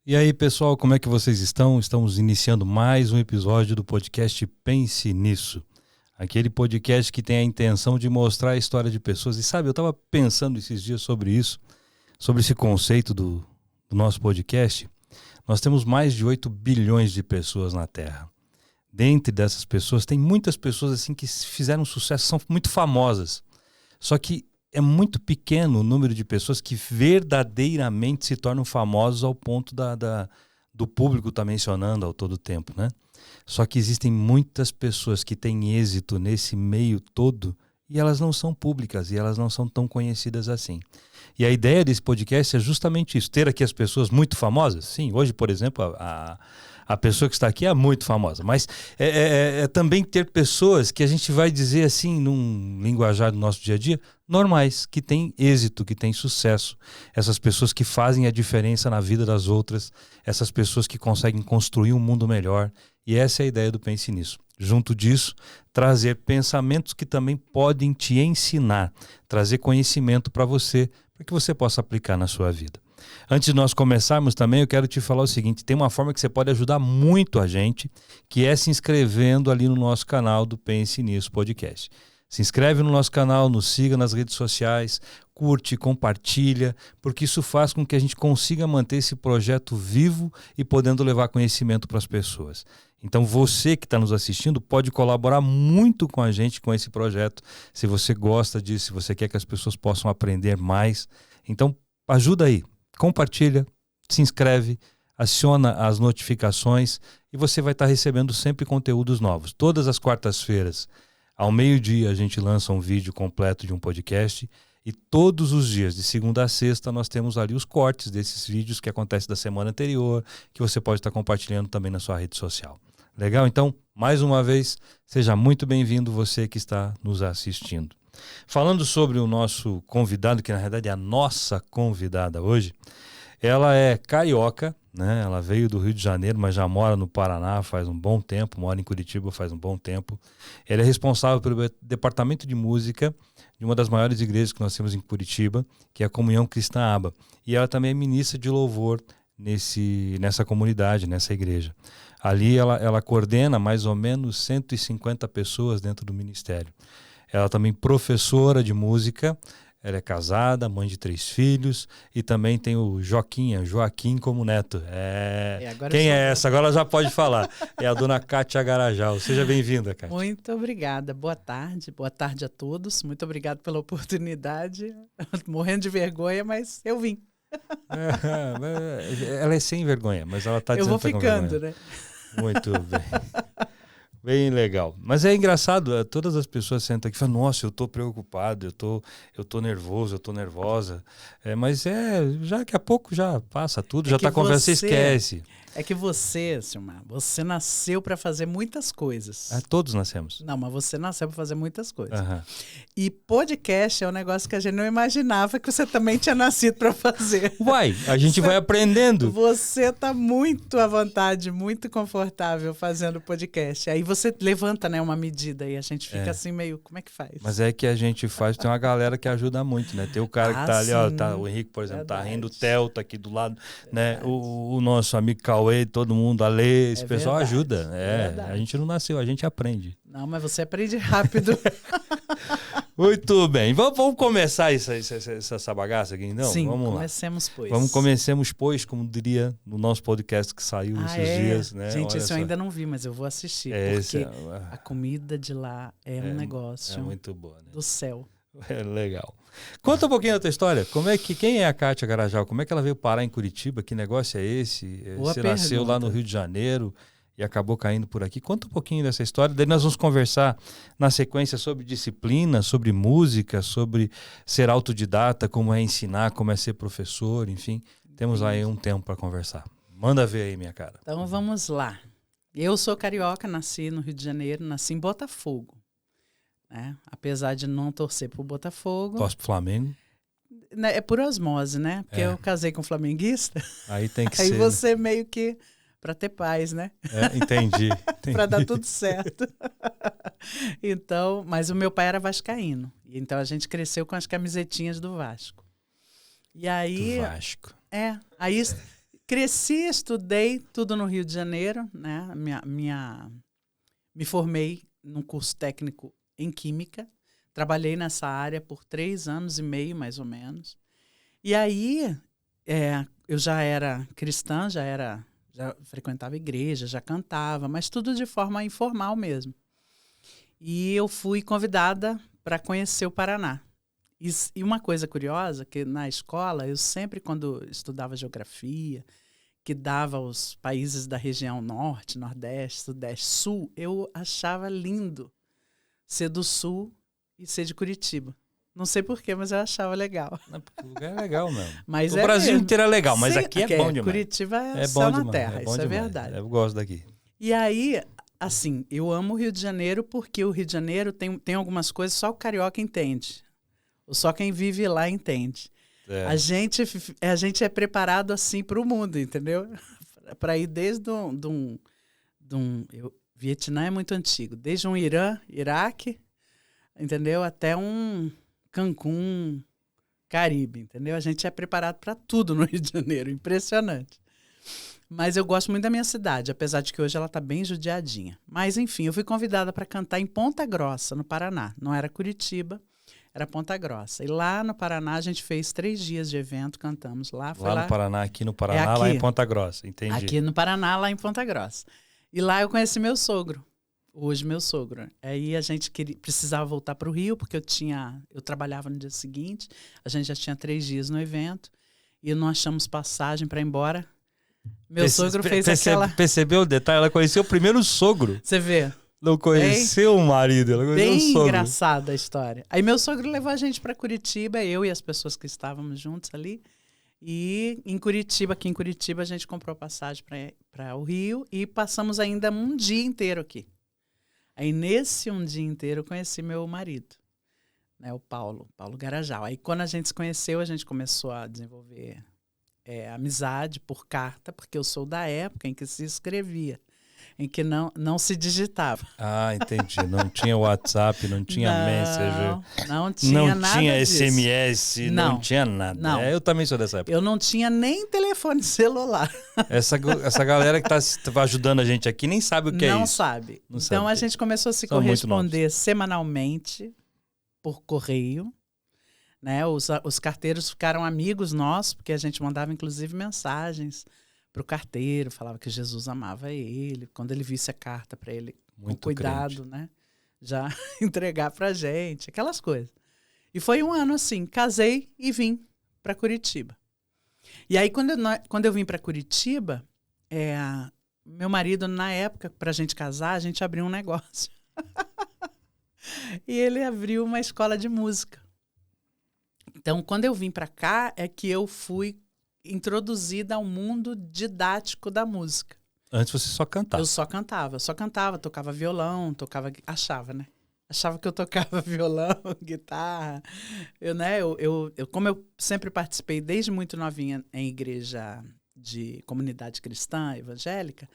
E aí, pessoal, como é que vocês estão? Estamos iniciando mais um episódio do podcast Pense Nisso. Aquele podcast que tem a intenção de mostrar a história de pessoas. E sabe, eu estava pensando esses dias sobre isso, sobre esse conceito do nosso podcast. Nós temos mais de 8 bilhões de pessoas na Terra. Dentre dessas pessoas, tem muitas pessoas assim que fizeram sucesso, são muito famosas. Só que é muito pequeno o número de pessoas que verdadeiramente se tornam famosos ao ponto do público estar mencionando ao todo tempo, né? Só que existem muitas pessoas que têm êxito nesse meio todo e elas não são públicas e elas não são tão conhecidas assim. E a ideia desse podcast é justamente isso, ter aqui as pessoas muito famosas. Sim, hoje, por exemplo, a pessoa que está aqui é muito famosa, mas é também ter pessoas que a gente vai dizer assim, num linguajar do nosso dia a dia, normais, que têm êxito, que têm sucesso. Essas pessoas que fazem a diferença na vida das outras, essas pessoas que conseguem construir um mundo melhor. E essa é a ideia do Pense Nisso. Junto disso, trazer pensamentos que também podem te ensinar, trazer conhecimento para você, para que você possa aplicar na sua vida. Antes de nós começarmos também, eu quero te falar o seguinte, tem uma forma que você pode ajudar muito a gente, que é se inscrevendo ali no nosso canal do Pense Nisso Podcast. Se inscreve no nosso canal, nos siga nas redes sociais, curte, compartilha, porque isso faz com que a gente consiga manter esse projeto vivo e podendo levar conhecimento para as pessoas. Então você que está nos assistindo pode colaborar muito com a gente com esse projeto, se você gosta disso, se você quer que as pessoas possam aprender mais. Então ajuda aí, compartilha, se inscreve, aciona as notificações e você vai estar recebendo sempre conteúdos novos. Todas as quartas-feiras, ao meio-dia, a gente lança um vídeo completo de um podcast e todos os dias, de segunda a sexta, nós temos ali os cortes desses vídeos que acontecem da semana anterior, que você pode estar compartilhando também na sua rede social. Legal? Então, mais uma vez, seja muito bem-vindo você que está nos assistindo. Falando sobre o nosso convidado, que na verdade é a nossa convidada hoje, ela é carioca, né? Ela veio do Rio de Janeiro, mas já mora no Paraná faz um bom tempo, mora em Curitiba faz um bom tempo. Ela é responsável pelo departamento de música de uma das maiores igrejas que nós temos em Curitiba, que é a Comunhão Cristã Aba. E ela também é ministra de louvor nessa comunidade, nessa igreja. Ali ela coordena mais ou menos 150 pessoas dentro do ministério. Ela também é professora de música, ela é casada, mãe de 3 filhos e também tem o Joaquim como neto. Quem é essa? Agora ela já pode falar. É a dona Kátia Garajal. Seja bem-vinda, Kátia. Muito obrigada. Boa tarde a todos. Muito obrigada pela oportunidade. Morrendo de vergonha, mas eu vim. Ela é sem vergonha, mas ela está dizendo que eu vou ficando, né? Muito bem. Bem legal. Mas é engraçado, todas as pessoas sentam aqui e falam, nossa, eu tô preocupado, eu tô nervoso, eu tô nervosa. Mas já daqui a pouco já passa tudo, já tá conversa, você esquece. É que você, Silmar, você nasceu para fazer muitas coisas. Todos nascemos. Não, mas você nasceu para fazer muitas coisas. Uhum. E podcast é um negócio que a gente não imaginava que você também tinha nascido para fazer. Uai, a gente vai aprendendo. Você tá muito à vontade, muito confortável fazendo podcast. Aí você levanta, né, uma medida e a gente fica assim meio, como é que faz? Mas é que a gente faz, tem uma galera que ajuda muito, né? Tem o cara que tá ali, ó, o Henrique, por exemplo, verdade. Tá rindo, o Theo tá aqui do lado, né? O nosso amigo Cauê, todo mundo, a Lê, esse pessoal verdade, ajuda. verdade. A gente não nasceu, a gente aprende. Não, mas você aprende rápido. Muito bem, vamos começar essa bagaça aqui, então? Sim, vamos comecemos, lá. pois. Comecemos, pois, como diria no nosso podcast que saiu esses dias, né? Gente, Olha esse só. eu ainda não vi, mas eu vou assistir, porque a comida de lá é um negócio muito boa, né? do céu. É legal. Conta um pouquinho da tua história. Quem é a Kátia Garajal? Como é que ela veio parar em Curitiba? Que negócio é esse? Você nasceu lá no Rio de Janeiro e acabou caindo por aqui. Conta um pouquinho dessa história. Daí nós vamos conversar na sequência sobre disciplina, sobre música, sobre ser autodidata, como é ensinar, como é ser professor, enfim. Temos aí um tempo para conversar. Manda ver aí, minha cara. Então vamos lá. Eu sou carioca, nasci no Rio de Janeiro, nasci em Botafogo. Né? Apesar de não torcer pro Botafogo. Torce pro Flamengo? É por osmose, né? Porque eu casei com um flamenguista. Aí tem que ser. Aí você meio que para ter paz, né? Entendi. Para dar tudo certo. Então, mas o meu pai era vascaíno. Então a gente cresceu com as camisetinhas do Vasco. E aí... Do Vasco. Aí Cresci, estudei tudo no Rio de Janeiro, né? Me formei num curso técnico em Química. Trabalhei nessa área por 3 anos e meio, mais ou menos. E aí, eu já era cristã, já frequentava igreja, já cantava, mas tudo de forma informal mesmo. E eu fui convidada para conhecer o Paraná. E uma coisa curiosa, que na escola, eu sempre, quando estudava geografia, que dava os países da região norte, nordeste, sudeste, sul, eu achava lindo ser do sul e ser de Curitiba. Não sei porquê, mas eu achava legal. O lugar é legal mesmo. Mas o Brasil mesmo. inteiro é legal, mas Sim, aqui é bom demais. Curitiba é bom céu demais, na terra, bom isso demais. é verdade. Eu gosto daqui. E aí, assim, eu amo o Rio de Janeiro porque o Rio de Janeiro tem algumas coisas só o carioca entende. Ou só quem vive lá entende. A gente é preparado assim para o mundo, entendeu? Para ir desde Vietnã é muito antigo. Desde um Irã, Iraque, entendeu? Até um Cancún, Caribe, entendeu? A gente é preparado para tudo no Rio de Janeiro. Impressionante. Mas eu gosto muito da minha cidade, apesar de que hoje ela está bem judiadinha. Mas, enfim, eu fui convidada para cantar em Ponta Grossa, no Paraná. Não era Curitiba, era Ponta Grossa. E lá no Paraná a gente fez 3 dias de evento, cantamos lá. Lá no Paraná, aqui no Paraná, lá em Ponta Grossa, entendi. Aqui no Paraná, lá em Ponta Grossa. E lá eu conheci meu sogro, hoje meu sogro. Aí a gente precisava voltar para o Rio, porque eu trabalhava no dia seguinte, a gente já tinha 3 dias no evento, e não achamos passagem para ir embora. Meu sogro fez aquela... Percebeu o detalhe? Ela conheceu o primeiro sogro. Você vê? Não conheceu o marido, ela conheceu o sogro. Bem engraçada a história. Aí meu sogro levou a gente para Curitiba, eu e as pessoas que estávamos juntos ali. E aqui em Curitiba, a gente comprou passagem para o Rio e passamos ainda um dia inteiro aqui. Aí nesse um dia inteiro eu conheci meu marido, né, o Paulo Garajal. Aí quando a gente se conheceu, a gente começou a desenvolver amizade por carta, porque eu sou da época em que se escrevia, em que não se digitava. Ah, entendi. Não tinha WhatsApp, não tinha Messenger. Não tinha nada tinha disso. SMS, não tinha nada. Não. Eu também sou dessa época. Eu não tinha nem telefone celular. Essa galera que está ajudando a gente aqui nem sabe o que é isso. Não sabe. Então a gente começou a se São corresponder semanalmente por correio. Né? Os carteiros ficaram amigos nossos, porque a gente mandava, inclusive, mensagens para o carteiro, falava que Jesus amava ele, quando ele visse a carta para ele, muito com cuidado, crente, né? Já entregar para a gente, aquelas coisas. E foi um ano assim, casei e vim para Curitiba. E aí, quando eu vim para Curitiba, meu marido, na época, para a gente casar, a gente abriu um negócio. E ele abriu uma escola de música. Então, quando eu vim para cá, é que eu fui introduzida ao mundo didático da música. Antes você só cantava? Eu só cantava, tocava violão, achava, né? Achava que eu tocava violão, guitarra. Como eu sempre participei desde muito novinha em igreja de comunidade cristã, evangélica,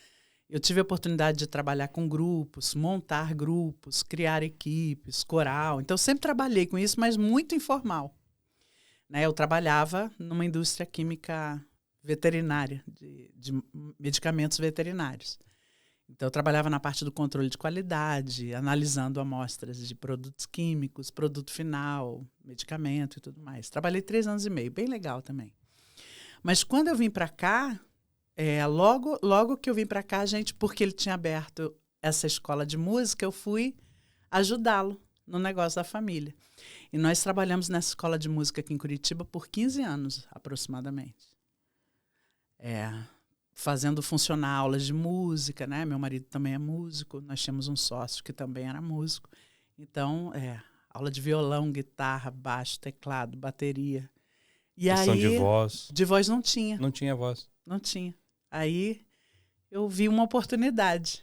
eu tive a oportunidade de trabalhar com grupos, montar grupos, criar equipes, coral. Então, eu sempre trabalhei com isso, mas muito informal. Né, eu trabalhava numa indústria química veterinária, de medicamentos veterinários. Então, eu trabalhava na parte do controle de qualidade, analisando amostras de produtos químicos, produto final, medicamento e tudo mais. Trabalhei 3 anos e meio, bem legal também. Mas quando eu vim para cá, logo que eu vim para cá, porque ele tinha aberto essa escola de música, eu fui ajudá-lo no negócio da família. E nós trabalhamos nessa escola de música aqui em Curitiba por 15 anos, aproximadamente. Fazendo funcionar aulas de música, né? Meu marido também é músico, nós tínhamos um sócio que também era músico. Então, aula de violão, guitarra, baixo, teclado, bateria. E questão aí, de voz. De voz não tinha. Não tinha voz. Não tinha. Aí eu vi uma oportunidade.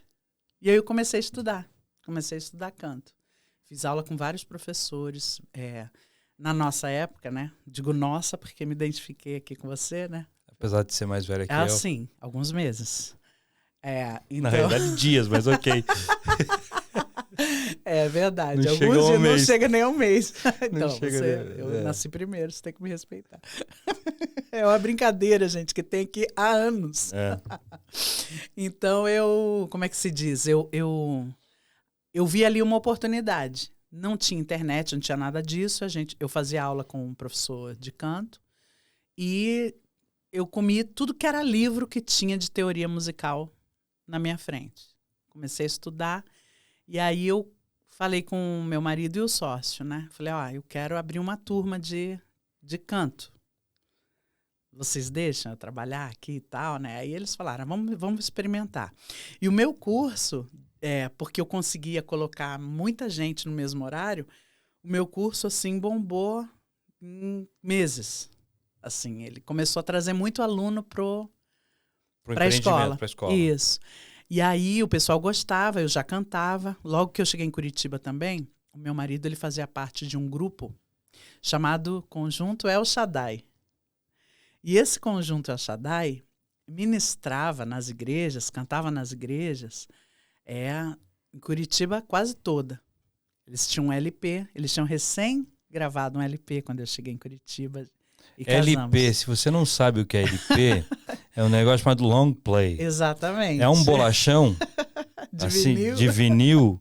E aí eu comecei a estudar. Comecei a estudar canto. Fiz aula com vários professores. Na nossa época, né? Digo nossa, porque me identifiquei aqui com você, né? Apesar de ser mais velha que eu. Sim, alguns meses. Então... Na realidade, dias, mas ok. É verdade. Não chega Alguns um dias não mês. chega nem um mês. Não Então, chega eu nasci primeiro, você tem que me respeitar. É uma brincadeira, gente, que tem aqui há anos. É. Então, como é que se diz? Eu vi ali uma oportunidade. Não tinha internet, não tinha nada disso. Eu fazia aula com um professor de canto e eu comi tudo que era livro que tinha de teoria musical na minha frente. Comecei a estudar e aí eu falei com o meu marido e o sócio, né? Falei, eu quero abrir uma turma de canto. Vocês deixam eu trabalhar aqui e tal, né? Aí eles falaram, vamos experimentar. E o meu curso, porque eu conseguia colocar muita gente no mesmo horário, o meu curso, assim, bombou em meses. Assim, ele começou a trazer muito aluno para a escola. Isso. E aí o pessoal gostava, eu já cantava. Logo que eu cheguei em Curitiba também, o meu marido ele fazia parte de um grupo chamado Conjunto El Shaddai. E esse Conjunto El Shaddai ministrava nas igrejas, cantava nas igrejas, em Curitiba quase toda. Eles tinham um LP, eles tinham recém gravado um LP quando eu cheguei em Curitiba. E LP, se você não sabe o que é LP, é um negócio chamado long play. Exatamente. É um bolachão de assim, vinil. de vinil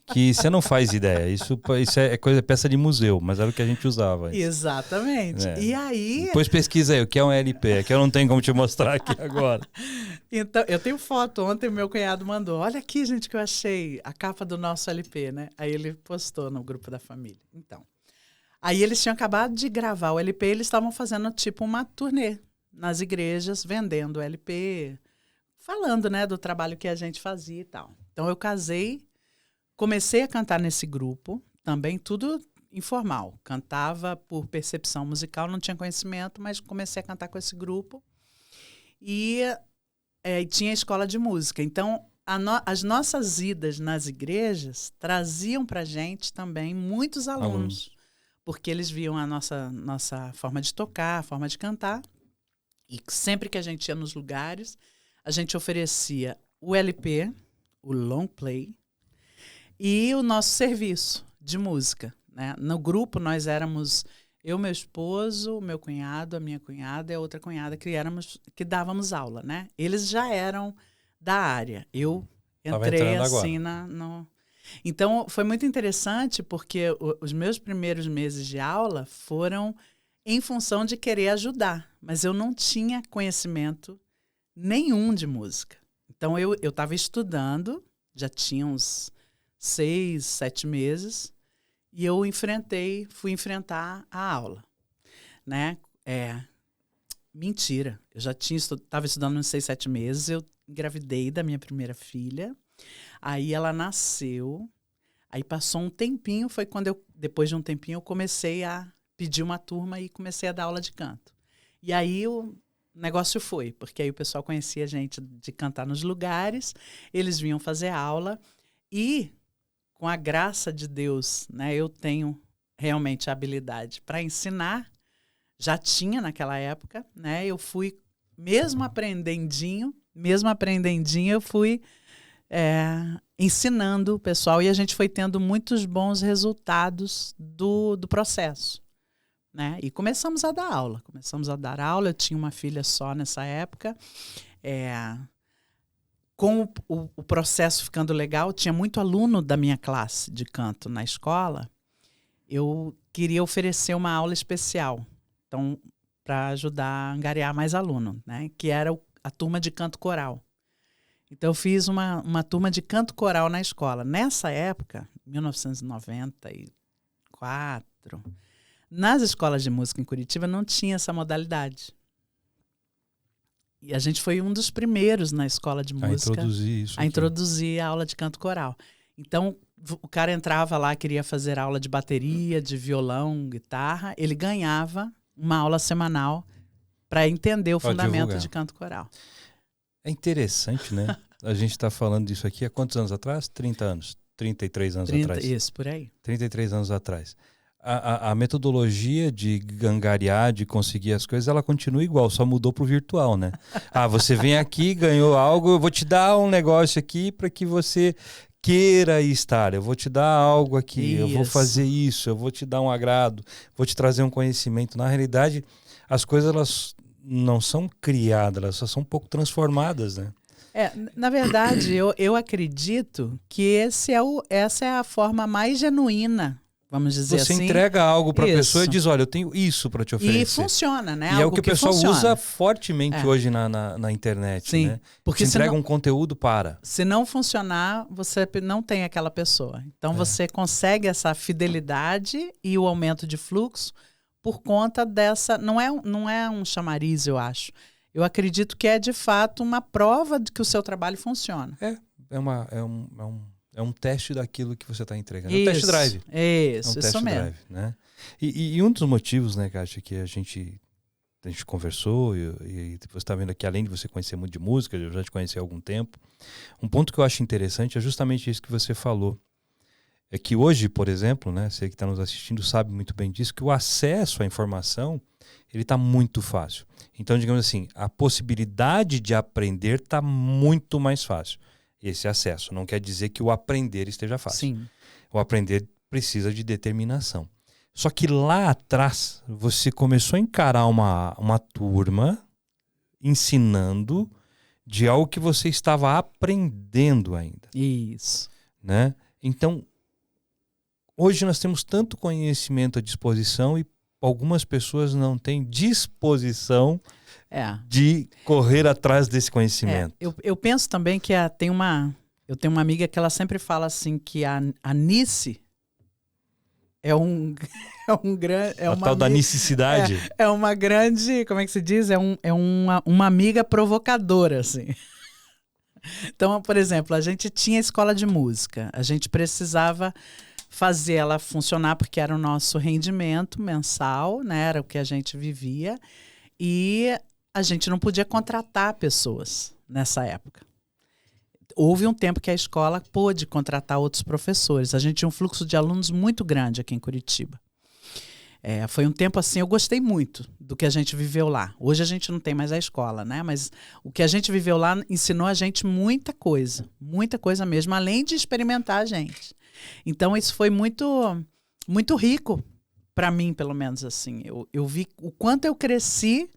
que você não faz ideia. Isso é peça de museu, mas era o que a gente usava. Exatamente. E aí... Depois pesquisa aí o que é um LP, que eu não tenho como te mostrar aqui agora. Então, eu tenho foto. Ontem meu cunhado mandou. Olha aqui, gente, que eu achei a capa do nosso LP, né? Aí ele postou no grupo da família. Então... Aí eles tinham acabado de gravar o LP, eles estavam fazendo tipo uma turnê nas igrejas, vendendo o LP, falando, né, do trabalho que a gente fazia e tal. Então eu casei, comecei a cantar nesse grupo, também tudo informal. Cantava por percepção musical, não tinha conhecimento, mas comecei a cantar com esse grupo. E tinha a escola de música. Então as nossas idas nas igrejas traziam pra gente também muitos alunos. Porque eles viam a nossa forma de tocar, a forma de cantar. E sempre que a gente ia nos lugares, a gente oferecia o LP, o long play, e o nosso serviço de música, né? No grupo, nós éramos eu, meu esposo, meu cunhado, a minha cunhada e a outra cunhada que dávamos aula, né? Eles já eram da área. Eu entrei assim Então, foi muito interessante porque os meus primeiros meses de aula foram em função de querer ajudar, mas eu não tinha conhecimento nenhum de música. Então, eu estava estudando, já tinha uns 6, 7 meses, e eu fui enfrentar a aula, né? Mentira, eu já estava estudando uns 6, 7 meses, eu engravidei da minha primeira filha. Aí ela nasceu, aí passou um tempinho, foi quando depois de um tempinho, eu comecei a pedir uma turma e comecei a dar aula de canto. E aí o negócio foi, porque aí o pessoal conhecia a gente de cantar nos lugares, eles vinham fazer aula e, com a graça de Deus, né, eu tenho realmente a habilidade para ensinar, já tinha naquela época, né, eu fui, mesmo aprendendinho, eu fui ensinando o pessoal e a gente foi tendo muitos bons resultados do processo, né? E começamos a dar aula. Eu tinha uma filha só nessa época. Com o processo ficando legal, tinha muito aluno da minha classe de canto na escola. Eu queria oferecer uma aula especial, então, para ajudar a angariar mais aluno, né? Que era a turma de canto coral. Então, eu fiz uma turma de canto coral na escola. Nessa época, 1994, nas escolas de música em Curitiba não tinha essa modalidade. E a gente foi um dos primeiros na escola de música a introduzir a aula de canto coral. Então, o cara entrava lá, queria fazer aula de bateria, de violão, guitarra, ele ganhava uma aula semanal para entender o fundamento de canto coral. É interessante, né? A gente está falando disso aqui há quantos anos atrás? 30 anos. 33 anos atrás. Isso, por aí. 33 anos atrás. A metodologia de angariar, de conseguir as coisas, ela continua igual, só mudou para o virtual, né? Você vem aqui, ganhou algo, eu vou te dar um negócio aqui para que você queira estar. Eu vou te dar algo aqui, eu vou Isso. fazer isso, eu vou te dar um agrado, vou te trazer um conhecimento. Na realidade, as coisas elas não são criadas, elas só são um pouco transformadas, né? Na verdade, eu acredito que essa é a forma mais genuína, vamos dizer Você assim. entrega algo para a Isso. pessoa e diz, olha, eu tenho isso para te oferecer. E funciona, né? E é o Algo que o pessoal funciona. usa fortemente hoje na internet, Sim, né? porque você entrega um conteúdo para. Se não funcionar, você não tem aquela pessoa. Então você consegue essa fidelidade e o aumento de fluxo por conta dessa... Não é um chamariz, eu acho. Eu acredito que é, de fato, uma prova de que o seu trabalho funciona. É um teste daquilo que você está entregando. É um test drive. Isso mesmo. Drive, né? E um dos motivos, né, Kátia, que a gente conversou e você está vendo aqui, além de você conhecer muito de música, eu já te conheci há algum tempo, um ponto que eu acho interessante é justamente isso que você falou. É que hoje, por exemplo, né, você que está nos assistindo sabe muito bem disso, que o acesso à informação ele está muito fácil. Então, digamos assim, a possibilidade de aprender está muito mais fácil. Esse acesso não quer dizer que o aprender esteja fácil. Sim. O aprender precisa de determinação. Só que lá atrás, você começou a encarar uma turma ensinando de algo que você estava aprendendo ainda. Isso. Né? Então, hoje nós temos tanto conhecimento à disposição e algumas pessoas não têm disposição de correr atrás desse conhecimento. Eu penso também que eu tenho uma amiga que ela sempre fala assim que a Nice é a tal da necessidade. É uma grande, como é que se diz? É uma amiga provocadora, assim. Então, por exemplo, a gente tinha escola de música, a gente precisava fazer ela funcionar porque era o nosso rendimento mensal, né? Era o que a gente vivia e a gente não podia contratar pessoas nessa época. Houve um tempo que a escola pôde contratar outros professores. A gente tinha um fluxo de alunos muito grande aqui em Curitiba. Foi um tempo assim, eu gostei muito do que a gente viveu lá. Hoje a gente não tem mais a escola, né? Mas o que a gente viveu lá ensinou a gente muita coisa mesmo, além de experimentar a gente. Então isso foi muito, muito rico para mim, pelo menos assim. Eu vi o quanto eu cresci,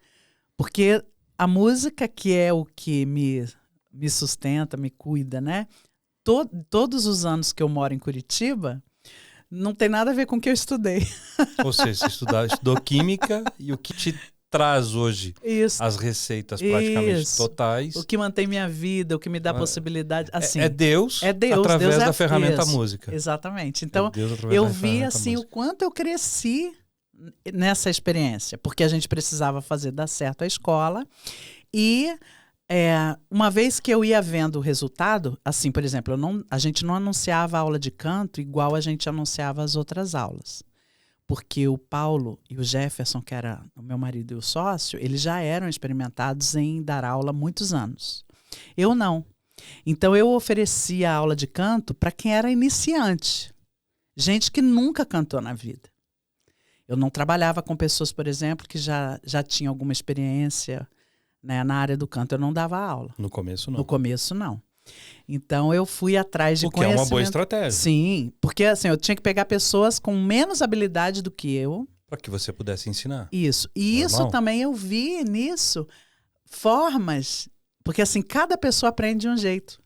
porque a música que é o que me sustenta, me cuida, né? Todos os anos que eu moro em Curitiba, não tem nada a ver com o que eu estudei. Ou seja, você estudou química e o que te traz hoje as receitas praticamente totais. O que mantém minha vida, o que me dá possibilidade. Assim, é Deus através da ferramenta música. Exatamente. Então, eu vi assim o quanto eu cresci nessa experiência, porque a gente precisava fazer dar certo a escola. E uma vez que eu ia vendo o resultado, assim, por exemplo, a gente não anunciava a aula de canto igual a gente anunciava as outras aulas. Porque o Paulo e o Jefferson, que era o meu marido e o sócio, eles já eram experimentados em dar aula há muitos anos. Eu não. Então eu oferecia a aula de canto para quem era iniciante. Gente que nunca cantou na vida. Eu não trabalhava com pessoas, por exemplo, que já tinham alguma experiência, né, na área do canto. Eu não dava aula. No começo, não. No começo, não. Então, eu fui atrás de conhecimento. O que é uma boa estratégia. Sim, porque assim, eu tinha que pegar pessoas com menos habilidade do que eu. Para que você pudesse ensinar. Isso. E isso também eu vi nisso formas... Porque assim, cada pessoa aprende de um jeito.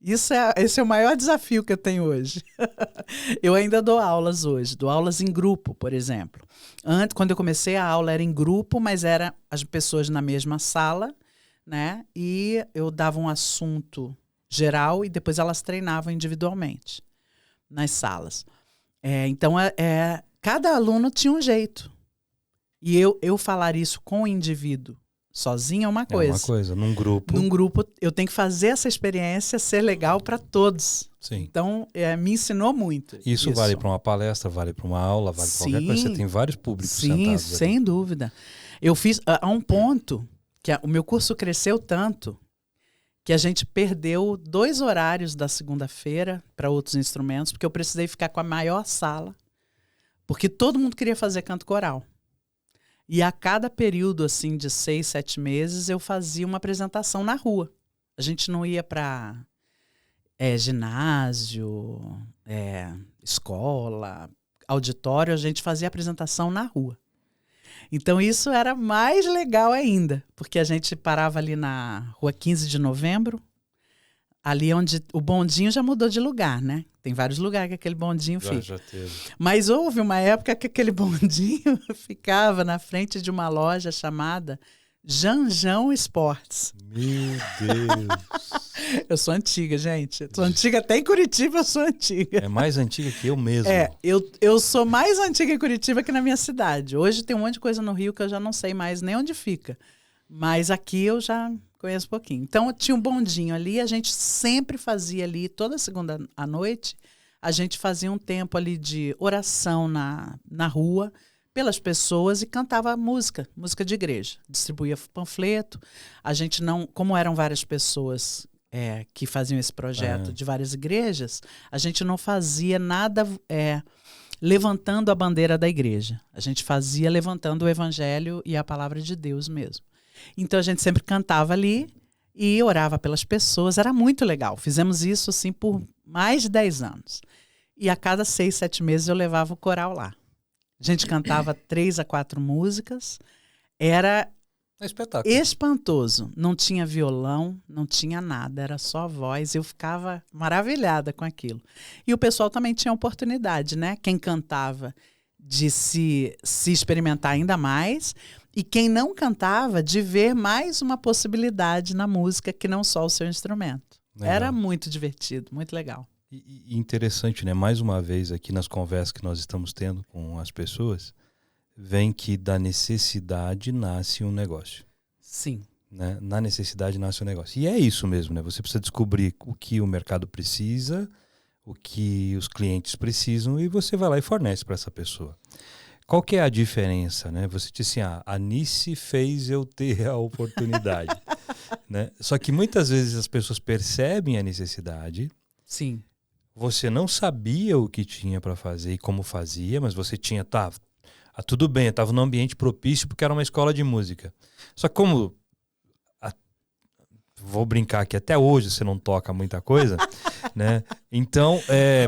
Esse é o maior desafio que eu tenho hoje. Eu ainda dou aulas hoje, dou aulas em grupo, por exemplo. Antes, quando eu comecei, a aula era em grupo, mas eram as pessoas na mesma sala, né? E eu dava um assunto geral e depois elas treinavam individualmente nas salas. Então, cada aluno tinha um jeito. E eu falar isso com o indivíduo sozinho é uma coisa. É uma coisa, num grupo. Num grupo, eu tenho que fazer essa experiência ser legal para todos. Sim. Então, me ensinou muito. Isso vale para uma palestra, vale para uma aula, vale para qualquer coisa. Você tem vários públicos sentados. Sim, sem dúvida. Eu fiz a um ponto que o meu curso cresceu tanto que a gente perdeu 2 horários da segunda-feira para outros instrumentos, porque eu precisei ficar com a maior sala, porque todo mundo queria fazer canto coral. E a cada período assim de 6, 7 meses eu fazia uma apresentação na rua. A gente não ia para ginásio, escola, auditório, a gente fazia apresentação na rua. Então isso era mais legal ainda, porque a gente parava ali na Rua 15 de Novembro, ali onde o bondinho já mudou de lugar, né? Tem vários lugares que aquele bondinho fica. Já teve. Mas houve uma época que aquele bondinho ficava na frente de uma loja chamada Janjão Esportes. Meu Deus. Eu sou antiga, gente. Sou antiga até em Curitiba, eu sou antiga. É mais antiga que eu mesmo. Eu sou mais antiga em Curitiba que na minha cidade. Hoje tem um monte de coisa no Rio que eu já não sei mais nem onde fica. Mas aqui eu já conheço um pouquinho. Então tinha um bondinho ali, a gente sempre fazia ali, toda segunda à noite, a gente fazia um tempo ali de oração na rua, pelas pessoas e cantava música de igreja. Distribuía panfleto. A gente não, como eram várias pessoas que faziam esse projeto de várias igrejas, a gente não fazia nada levantando a bandeira da igreja. A gente fazia levantando o evangelho e a palavra de Deus mesmo. Então a gente sempre cantava ali e orava pelas pessoas. Era muito legal. Fizemos isso assim por mais de 10 anos. E a cada 6, 7 meses eu levava o coral lá. A gente cantava 3 a 4 músicas. Era espetáculo. Espantoso. Não tinha violão, não tinha nada. Era só voz. Eu ficava maravilhada com aquilo. E o pessoal também tinha oportunidade, né? Quem cantava de se experimentar ainda mais. E quem não cantava de ver mais uma possibilidade na música que não só o seu instrumento. Legal. Era muito divertido, muito legal. E interessante, né? Mais uma vez aqui nas conversas que nós estamos tendo com as pessoas, vem que da necessidade nasce um negócio. Sim. Né? Na necessidade nasce um negócio. E é isso mesmo, né? Você precisa descobrir o que o mercado precisa, o que os clientes precisam e você vai lá e fornece para essa pessoa. Qual que é a diferença, né? Você disse assim, a Nice fez eu ter a oportunidade. Né? Só que muitas vezes as pessoas percebem a necessidade. Sim. Você não sabia o que tinha para fazer e como fazia, mas você tinha, tudo bem, eu estava num ambiente propício porque era uma escola de música. Só que como, vou brincar que até hoje você não toca muita coisa, né? Então,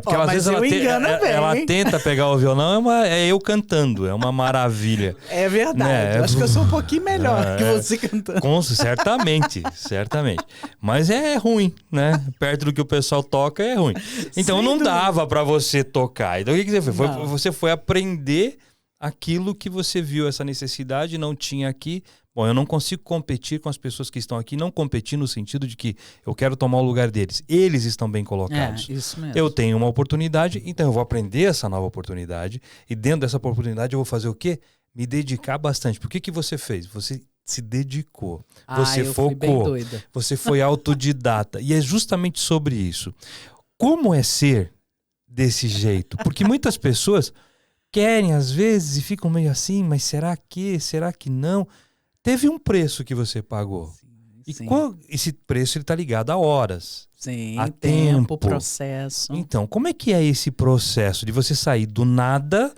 porque às vezes ela tenta pegar o violão, é eu cantando, é uma maravilha. É verdade, né? Acho que eu sou um pouquinho melhor que você cantando. Certamente. Mas é ruim, né? Perto do que o pessoal toca é ruim. Então não dava para você tocar. Então o que você fez? Você foi aprender aquilo que você viu, essa necessidade, não tinha aqui. Bom, eu não consigo competir com as pessoas que estão aqui, não competir no sentido de que eu quero tomar o lugar deles. Eles estão bem colocados. Isso mesmo. Eu tenho uma oportunidade, então eu vou aprender essa nova oportunidade e dentro dessa oportunidade eu vou fazer o quê? Me dedicar bastante. Por que você fez? Você se dedicou, você focou, fui bem doida. Você foi autodidata. E é justamente sobre isso. Como é ser desse jeito? Porque muitas pessoas querem às vezes e ficam meio assim, mas será que não? Teve um preço que você pagou. Sim. E esse preço está ligado a horas. Sim, a tempo, processo. Então, como é que é esse processo de você sair do nada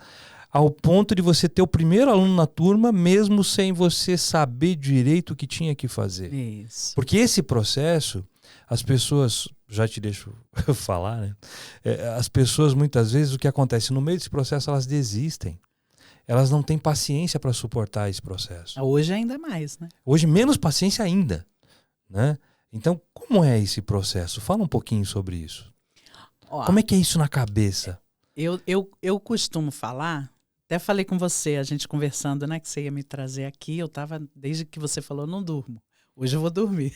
ao ponto de você ter o primeiro aluno na turma, mesmo sem você saber direito o que tinha que fazer? Isso. Porque esse processo, as pessoas, já te deixo falar, né? As pessoas muitas vezes, o que acontece no meio desse processo, elas desistem. Elas não têm paciência para suportar esse processo. Hoje ainda mais, né? Hoje menos paciência ainda, né? Então, como é esse processo? Fala um pouquinho sobre isso. Como é que é isso na cabeça? Eu costumo falar, até falei com você, a gente conversando, né? Que você ia me trazer aqui, eu tava, desde que você falou, não durmo. Hoje eu vou dormir.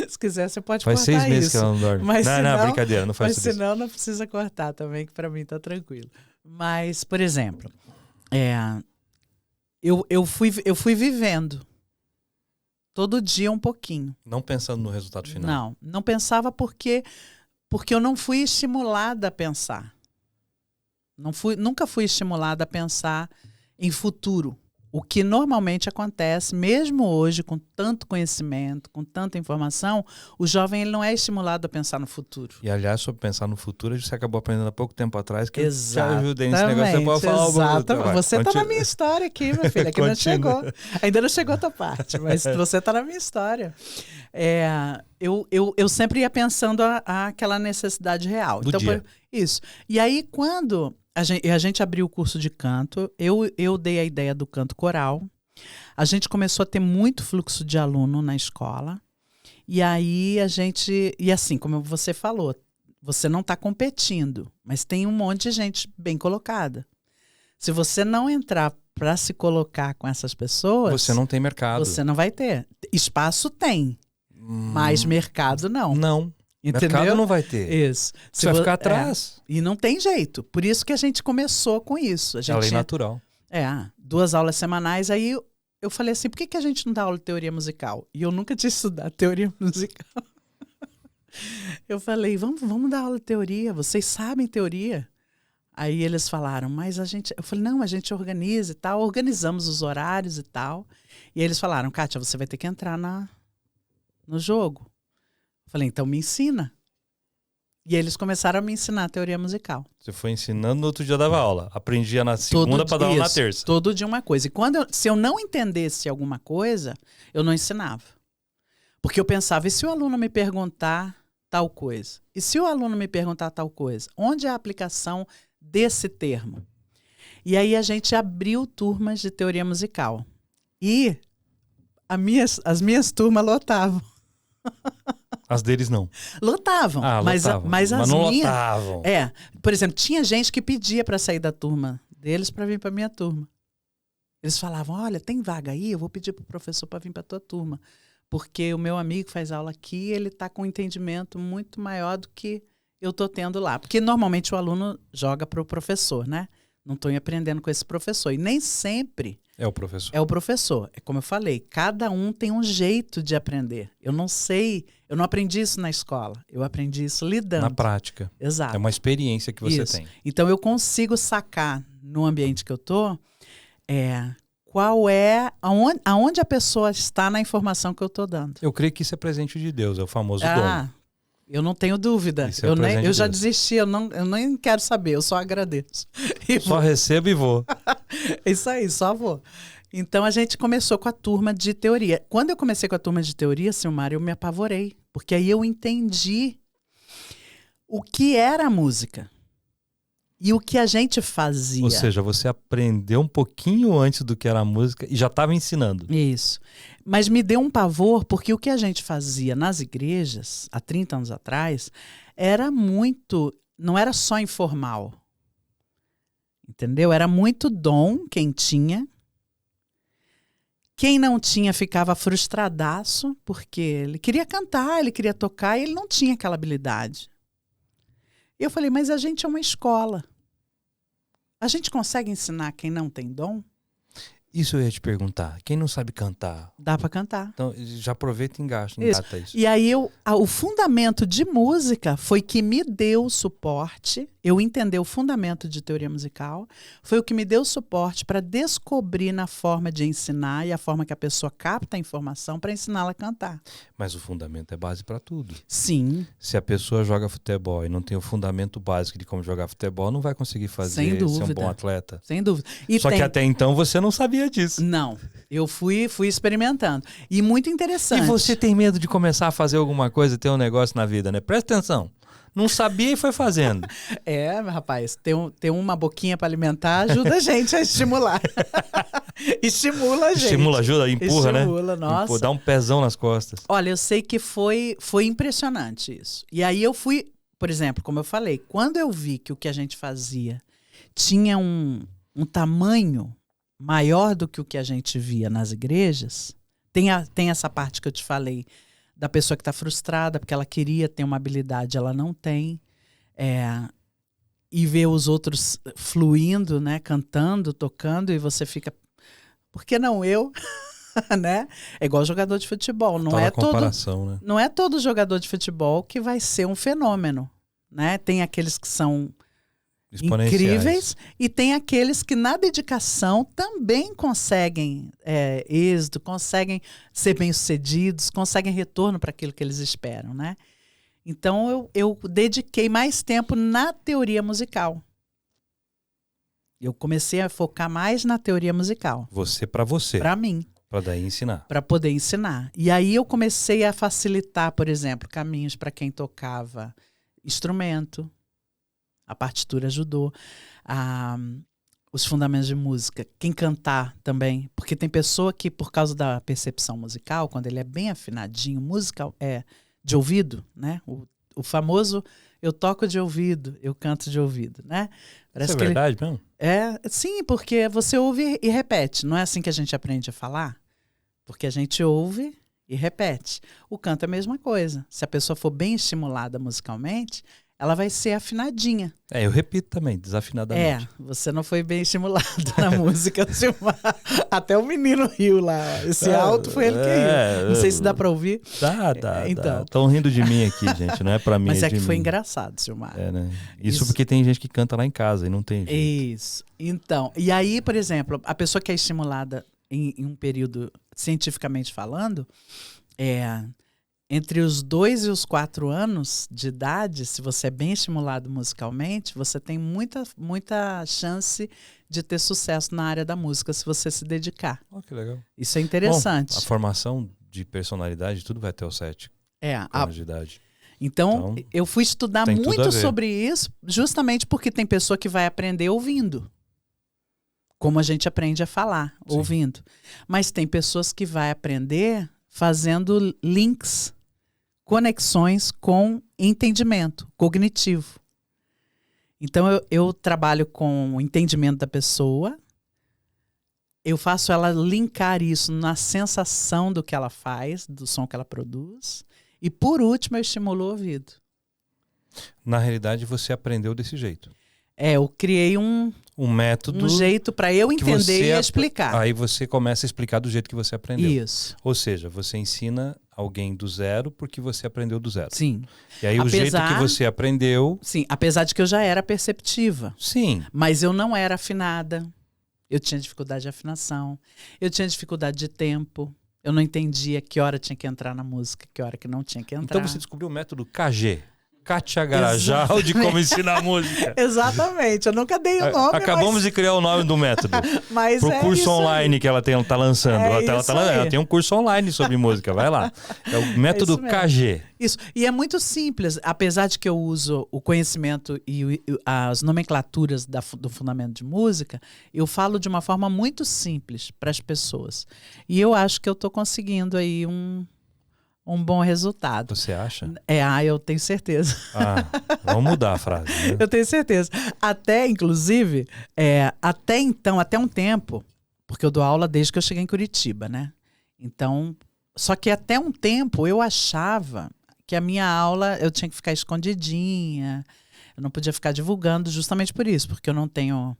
Se quiser, você pode cortar isso. Faz 6 meses que ela não dorme. Não, brincadeira, não faz isso. Mas senão não precisa cortar também, que para mim tá tranquilo. Mas, por exemplo, eu fui vivendo todo dia um pouquinho. Não pensando no resultado final. Não pensava porque eu não fui estimulada a pensar. Nunca fui estimulada a pensar em futuro. O que normalmente acontece, mesmo hoje, com tanto conhecimento, com tanta informação, o jovem ele não é estimulado a pensar no futuro. E, aliás, sobre pensar no futuro, você acabou aprendendo há pouco tempo atrás que Exatamente, eu te ajudei nesse negócio. Você pode falar exatamente. Você está na minha história aqui, meu filho. Aqui não chegou. Ainda não chegou a tua parte, mas você está na minha história. Eu sempre ia pensando aquela necessidade real. Do dia. Isso. E aí, quando a gente abriu o curso de canto, eu dei a ideia do canto coral. A gente começou a ter muito fluxo de aluno na escola. E aí e assim, como você falou, você não está competindo, mas tem um monte de gente bem colocada. Se você não entrar para se colocar com essas pessoas... Você não tem mercado. Você não vai ter. Espaço tem, mas mercado não. Não. Entendeu? Mercado não vai ter. Isso. Você vai ficar atrás. E não tem jeito. Por isso que a gente começou com isso. A gente é a lei natural. 2 aulas semanais. Aí eu falei assim, por que a gente não dá aula de teoria musical? E eu nunca tinha estudado teoria musical. Eu falei, vamos dar aula de teoria. Vocês sabem teoria. Aí eles falaram, mas a gente... Eu falei, não, a gente organiza e tal. Organizamos os horários e tal. E eles falaram, Kátia, você vai ter que entrar no jogo. Eu falei, então me ensina. E eles começaram a me ensinar a teoria musical. Você foi ensinando, no outro dia dava aula. Aprendia na segunda para dar aula na terça. Todo dia uma coisa. E se eu não entendesse alguma coisa, eu não ensinava. Porque eu pensava, e se o aluno me perguntar tal coisa? E se o aluno me perguntar tal coisa? Onde é a aplicação desse termo? E aí a gente abriu turmas de teoria musical. E as minhas turmas lotavam. As deles não. Lotavam. Mas as não minhas... lotavam. Por exemplo, tinha gente que pedia para sair da turma deles para vir para minha turma. Eles falavam, olha, tem vaga aí? Eu vou pedir para o professor para vir para a tua turma. Porque o meu amigo faz aula aqui, ele está com um entendimento muito maior do que eu estou tendo lá. Porque normalmente o aluno joga para o professor, né? Não estou aprendendo com esse professor. E nem sempre é o professor. É o professor. É como eu falei, cada um tem um jeito de aprender. Eu não aprendi isso na escola. Eu aprendi isso lidando. Na prática. Exato. É uma experiência que você tem. Então eu consigo sacar no ambiente que eu estou aonde a pessoa está na informação que eu estou dando. Eu creio que isso é presente de Deus, é o famoso dom. Eu não tenho dúvida. Eu já desisti, eu nem quero saber, eu só agradeço. Só recebo e vou. Isso aí, só vou. Então a gente começou com a turma de teoria. Quando eu comecei com a turma de teoria, Silmar, eu me apavorei. Porque aí eu entendi o que era a música. E o que a gente fazia. Ou seja, você aprendeu um pouquinho antes do que era a música e já estava ensinando. Isso. Mas me deu um pavor, porque o que a gente fazia nas igrejas, há 30 anos atrás, não era só informal. Entendeu? Era muito dom quem tinha. Quem não tinha ficava frustradaço, porque ele queria cantar, ele queria tocar e ele não tinha aquela habilidade. E eu falei, mas a gente é uma escola. A gente consegue ensinar quem não tem dom? Isso eu ia te perguntar. Quem não sabe cantar? Dá para cantar. Então, já aproveita e engata isso. E aí, o fundamento de música foi que me deu suporte. Eu entendi o fundamento de teoria musical. Foi o que me deu suporte para descobrir na forma de ensinar e a forma que a pessoa capta a informação para ensiná-la a cantar. Mas o fundamento é base para tudo. Sim. Se a pessoa joga futebol e não tem o fundamento básico de como jogar futebol, não vai conseguir ser um bom atleta. Sem dúvida. Só que até então você não sabia disso. Não. Eu fui experimentando. E muito interessante. E você tem medo de começar a fazer alguma coisa, ter um negócio na vida, né? Presta atenção. Não sabia e foi fazendo. Rapaz, ter uma boquinha para alimentar ajuda a gente a estimular. Estimula a gente. Estimula, ajuda, empurra, né? Estimula, nossa. Dá um pezão nas costas. Olha, eu sei que foi impressionante isso. E aí eu fui, por exemplo, como eu falei, quando eu vi que o que a gente fazia tinha um tamanho maior do que o que a gente via nas igrejas, tem essa parte que eu te falei, da pessoa que está frustrada porque ela queria ter uma habilidade, ela não tem, e ver os outros fluindo, né, cantando, tocando, e você fica, por que não eu? Né? É igual jogador de futebol, não é todo jogador de futebol que vai ser um fenômeno, né? Tem aqueles que são incríveis, e tem aqueles que na dedicação também conseguem êxito, conseguem ser bem-sucedidos, conseguem retorno para aquilo que eles esperam, né? Então eu dediquei mais tempo na teoria musical. Eu comecei a focar mais na teoria musical. Você para você. Para mim. Para daí ensinar. Para poder ensinar. E aí eu comecei a facilitar, por exemplo, caminhos para quem tocava instrumento. A partitura ajudou. Os fundamentos de música. Quem cantar também. Porque tem pessoa que, por causa da percepção musical, quando ele é bem afinadinho, música de ouvido, né? O famoso eu toco de ouvido, eu canto de ouvido, né? Parece Isso é verdade mesmo? Sim, porque você ouve e repete. Não é assim que a gente aprende a falar? Porque a gente ouve e repete. O canto é a mesma coisa. Se a pessoa for bem estimulada musicalmente, ela vai ser afinadinha. Eu repito também, desafinadamente. Você não foi bem estimulado na música. Até o menino riu lá. Esse alto foi ele que riu. Não sei se dá pra ouvir. Dá. Então. Estão rindo de mim aqui, gente. Não é pra mim. Mas é que de foi mim. engraçado, Silmar. Né? Isso porque tem gente que canta lá em casa e não tem jeito. Isso. Então, e aí, por exemplo, a pessoa que é estimulada em um período, cientificamente falando, entre os 2 e os 4 anos de idade, se você é bem estimulado musicalmente, você tem muita chance de ter sucesso na área da música se você se dedicar. Que legal. Isso é interessante. Bom, a formação de personalidade, tudo vai até os 7 anos de idade. Então, eu fui estudar muito sobre isso, justamente porque tem pessoa que vai aprender ouvindo. Como a gente aprende a falar, Sim. ouvindo. Mas tem pessoas que vai aprender fazendo links, conexões com entendimento cognitivo. Então, eu trabalho com o entendimento da pessoa, eu faço ela linkar isso na sensação do que ela faz, do som que ela produz, e por último eu estimulo o ouvido. Na realidade, você aprendeu desse jeito. Eu criei um método, um jeito para eu entender e explicar. Aí você começa a explicar do jeito que você aprendeu. Isso. Ou seja, você ensina alguém do zero porque você aprendeu do zero. Sim. E aí o jeito que você aprendeu... Sim, apesar de que eu já era perceptiva. Sim. Mas eu não era afinada. Eu tinha dificuldade de afinação. Eu tinha dificuldade de tempo. Eu não entendia que hora tinha que entrar na música, que hora que não tinha que entrar. Então você descobriu o método KG. Kátia Garajal, de como ensinar música. Exatamente, eu nunca dei o nome. Acabamos de criar o nome do método. Mas pro curso online que ela tá lançando. Ela tem um curso online sobre música, vai lá. É o método KG. Isso, e é muito simples, apesar de que eu uso o conhecimento e as nomenclaturas do fundamento de música, eu falo de uma forma muito simples para as pessoas. E eu acho que eu estou conseguindo aí um bom resultado. Você acha? Eu tenho certeza. Vamos mudar a frase. Né? Eu tenho certeza. Até, inclusive, até um tempo, porque eu dou aula desde que eu cheguei em Curitiba, né? Então, só que até um tempo eu achava que a minha aula eu tinha que ficar escondidinha, eu não podia ficar divulgando justamente por isso, porque eu não tenho...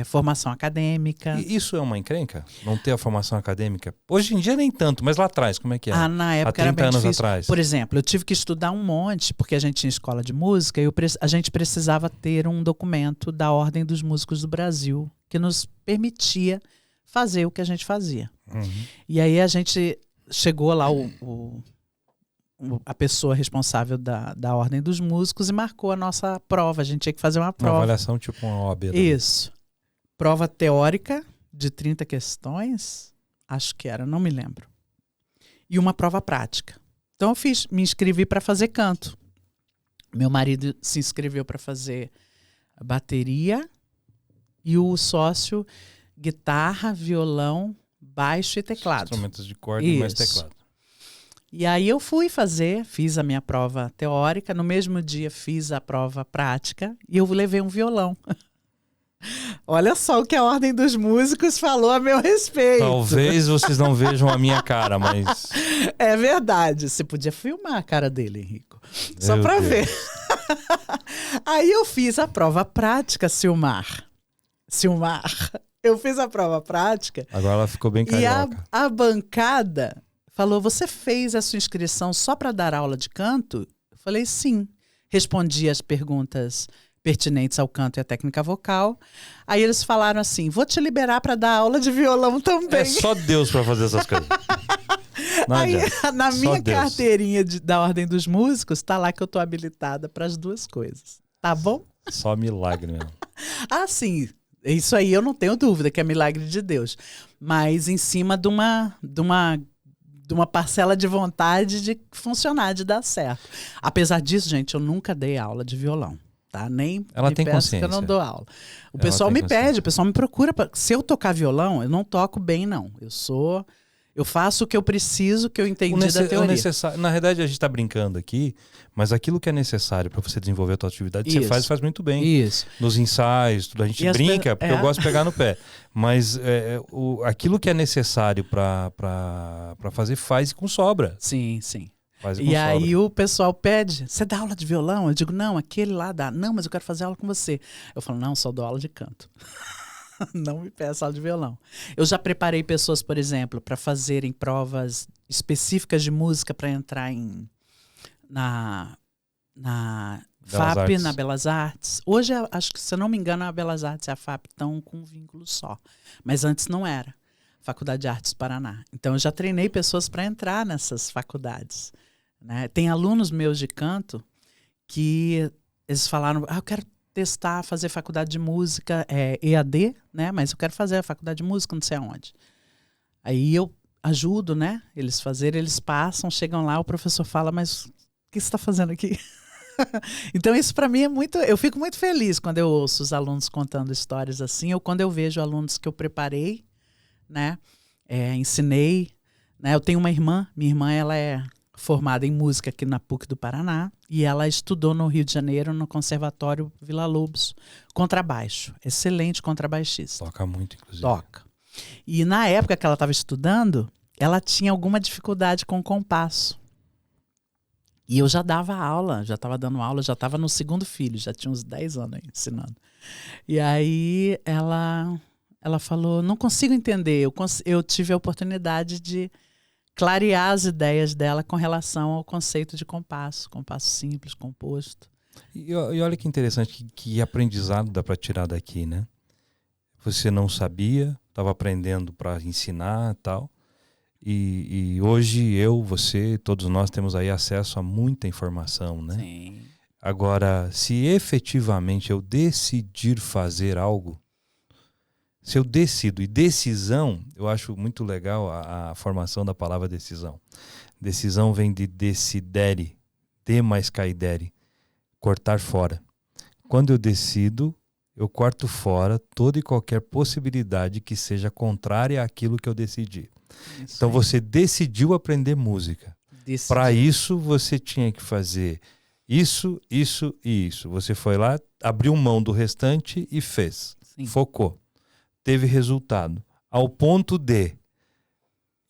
formação acadêmica. E isso é uma encrenca? Não ter a formação acadêmica? Hoje em dia nem tanto, mas lá atrás, como é que é? Na época há 30 era bem anos difícil. Atrás. Por exemplo, eu tive que estudar um monte, porque a gente tinha escola de música, e a gente precisava ter um documento da Ordem dos Músicos do Brasil, que nos permitia fazer o que a gente fazia. Uhum. E aí a gente chegou lá, a pessoa responsável da Ordem dos Músicos, e marcou a nossa prova. A gente tinha que fazer uma prova. Uma avaliação tipo uma OAB. Isso. Prova teórica de 30 questões, acho que era, não me lembro. E uma prova prática. Então eu me inscrevi para fazer canto. Meu marido se inscreveu para fazer bateria e o sócio guitarra, violão, baixo e teclado. Instrumentos de corda e mais teclado. E aí eu fiz a minha prova teórica, no mesmo dia fiz a prova prática e eu levei um violão. Olha só o que a Ordem dos Músicos falou a meu respeito. Talvez vocês não vejam a minha cara, mas... É verdade. Você podia filmar a cara dele, Henrico. Só para ver. Aí eu fiz a prova prática, Silmar. Eu fiz a prova prática. Agora ela ficou bem carioca. E a bancada falou, você fez a sua inscrição só para dar aula de canto? Eu falei, sim. Respondi as perguntas pertinentes ao canto e à técnica vocal. Aí eles falaram assim, vou te liberar para dar aula de violão também. É só Deus para fazer essas coisas. Aí, na minha Deus. carteirinha da Ordem dos Músicos, tá lá que eu tô habilitada para as duas coisas. Tá bom? Só milagre mesmo. Ah, sim. Isso aí eu não tenho dúvida que é milagre de Deus. Mas em cima de uma parcela de vontade de funcionar, de dar certo. Apesar disso, gente, eu nunca dei aula de violão. Tá? Nem Ela me tem peço consciência. que eu não dou aula. O Ela pessoal tem me consciência. pede, o pessoal me procura. Se eu tocar violão, eu não toco bem, não. Eu faço o que eu preciso, que eu entendi da teoria. Na verdade, a gente está brincando aqui, mas aquilo que é necessário para você desenvolver a tua atividade, você faz muito bem. Isso. Nos ensaios, tudo, a gente brinca, porque eu gosto de pegar no pé. Mas aquilo que é necessário para fazer, faz com sobra. Sim, sim. Faz com E sobra. aí o pessoal pede, você dá aula de violão? Eu digo, não, aquele lá dá. Não, mas eu quero fazer aula com você. Eu falo, não, só dou aula de canto. Não me peça aula de violão. Eu já preparei pessoas, por exemplo, para fazerem provas específicas de música para entrar na FAP, Artes. na Belas Artes. Hoje, acho que, se eu não me engano, a Belas Artes e a FAP estão com um vínculo só. Mas antes não era. Faculdade de Artes Paraná. Então, eu já treinei pessoas para entrar nessas faculdades. Né? Tem alunos meus de canto que eles falaram, eu quero testar, fazer faculdade de música, EAD, né? Mas eu quero fazer a faculdade de música, não sei aonde. Aí eu ajudo, né? Eles passam, chegam lá, o professor fala, mas o que você está fazendo aqui? Então isso para mim é muito... Eu fico muito feliz quando eu ouço os alunos contando histórias assim, ou quando eu vejo alunos que eu preparei, né? Ensinei, né? Eu tenho uma irmã, minha irmã ela é formada em música aqui na PUC do Paraná e ela estudou no Rio de Janeiro, no Conservatório Vila Lobos, contrabaixo. Excelente contrabaixista. Toca muito, inclusive. Toca. E na época que ela estava estudando, ela tinha alguma dificuldade com o compasso. E eu já dava aula, já estava dando aula, já estava no segundo filho, já tinha uns 10 anos aí, ensinando. E aí ela falou, não consigo entender, eu tive a oportunidade de clarear as ideias dela com relação ao conceito de compasso simples, composto. E olha que interessante, que aprendizado dá para tirar daqui, né? Você não sabia, estava aprendendo para ensinar e tal. E hoje você, todos nós temos aí acesso a muita informação, né? Sim. Agora, se efetivamente eu decidir fazer algo, se eu decido, e decisão, eu acho muito legal a formação da palavra decisão. Decisão vem de decidere, de mais caidere, cortar fora. Quando eu decido, eu corto fora toda e qualquer possibilidade que seja contrária àquilo que eu decidi. Isso Então aí. você decidiu aprender música. Para isso você tinha que fazer isso, isso e isso. Você foi lá, abriu mão do restante e fez. Sim. Focou. Teve resultado. Ao ponto de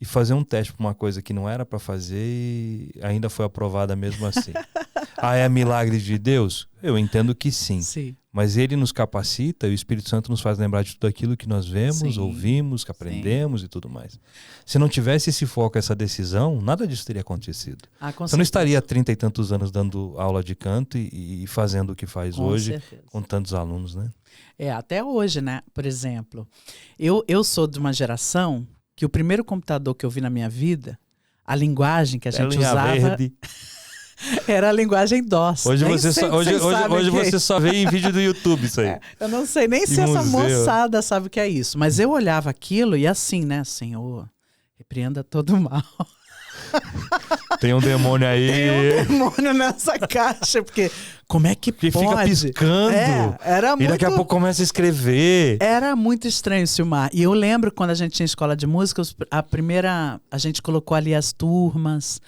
e fazer um teste para uma coisa que não era para fazer e ainda foi aprovada mesmo assim. É milagre de Deus? Eu entendo que sim. Sim. Mas ele nos capacita e o Espírito Santo nos faz lembrar de tudo aquilo que nós vemos, Sim. ouvimos, que aprendemos e tudo mais. Se não tivesse esse foco, essa decisão, nada disso teria acontecido. Você não estaria há 30 e tantos anos dando aula de canto e fazendo o que faz hoje, certeza. com tantos alunos, né? Até hoje, né? Por exemplo, eu sou de uma geração que o primeiro computador que eu vi na minha vida, a linguagem que a gente usava verde. era a linguagem DOS. Hoje Nem você sei só, se vocês sabem hoje o que é você isso. só vê em vídeo do YouTube isso aí. Eu não sei nem se essa museu. moçada sabe o que é isso. Mas eu olhava aquilo e assim, né? Senhor, repreenda todo o mal. Tem um demônio aí. Tem um demônio nessa caixa, porque como é que Que pode? fica piscando. Era E daqui a pouco começa a escrever. Era muito estranho, Silmar. E eu lembro quando a gente tinha escola de música, a gente colocou ali as turmas,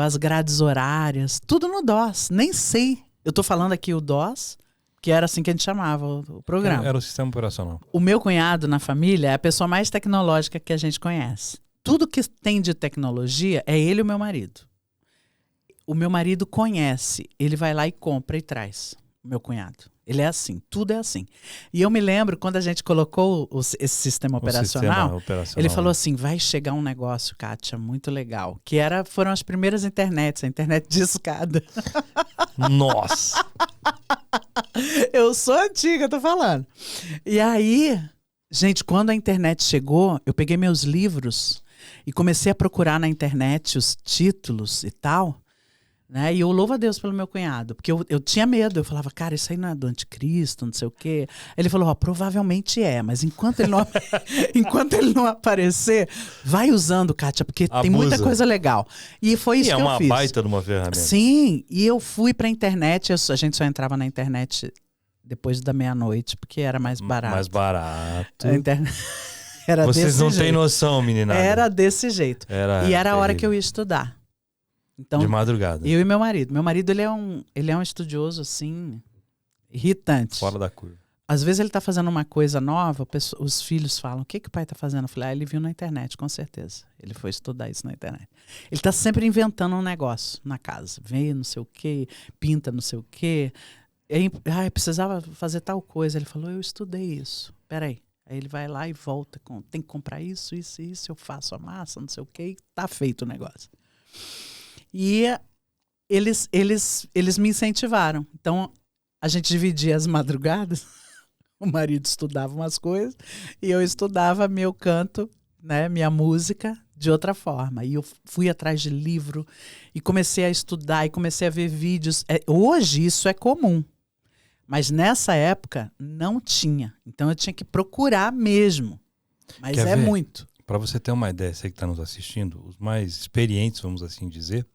as grades horárias, tudo no DOS. Nem sei. Eu tô falando aqui o DOS, que era assim que a gente chamava o programa. Era o sistema operacional. O meu cunhado na família é a pessoa mais tecnológica que a gente conhece. Tudo que tem de tecnologia é ele e o meu marido. O meu marido conhece, ele vai lá e compra e traz, o meu cunhado. Ele é assim, tudo é assim. E eu me lembro, quando a gente colocou esse sistema operacional, ele falou assim, vai chegar um negócio, Kátia, muito legal, que foram as primeiras internets, a internet de escada. Nossa! Eu sou antiga, tô falando. E aí, gente, quando a internet chegou, eu peguei meus livros e comecei a procurar na internet os títulos e tal, né? E eu louvo a Deus pelo meu cunhado, porque eu tinha medo. Eu falava, cara, isso aí não é do anticristo, não sei o quê. Ele falou, ó, provavelmente é, mas enquanto ele não, enquanto ele não aparecer, vai usando, Kátia, porque tem muita coisa legal. E foi isso que eu fiz. É uma baita de uma ferramenta. Sim, e eu fui pra internet, a gente só entrava na internet depois da meia-noite, porque era mais barato. Mais barato. A internet... Era Vocês não jeito. têm noção, menina. Era desse jeito. E era a hora que eu ia estudar. Então, de madrugada. Eu e meu marido. Meu marido, ele é um estudioso, assim, irritante. Fora da curva. Às vezes ele tá fazendo uma coisa nova, os filhos falam, o que o pai tá fazendo? Eu falei, ele viu na internet, com certeza. Ele foi estudar isso na internet. Ele tá sempre inventando um negócio na casa. Vem não sei o quê, pinta não sei o quê. Precisava fazer tal coisa. Ele falou, eu estudei isso. Peraí. Aí ele vai lá e volta com, tem que comprar isso, eu faço a massa, não sei o quê, e tá feito o negócio. E eles me incentivaram. Então, a gente dividia as madrugadas, o marido estudava umas coisas, e eu estudava meu canto, né, minha música, de outra forma. E eu fui atrás de livro, e comecei a estudar, e comecei a ver vídeos. Hoje, isso é comum. Mas nessa época não tinha. Então eu tinha que procurar mesmo. Mas Quer ver? Muito. Para você ter uma ideia, você que está nos assistindo, os mais experientes, vamos assim dizer,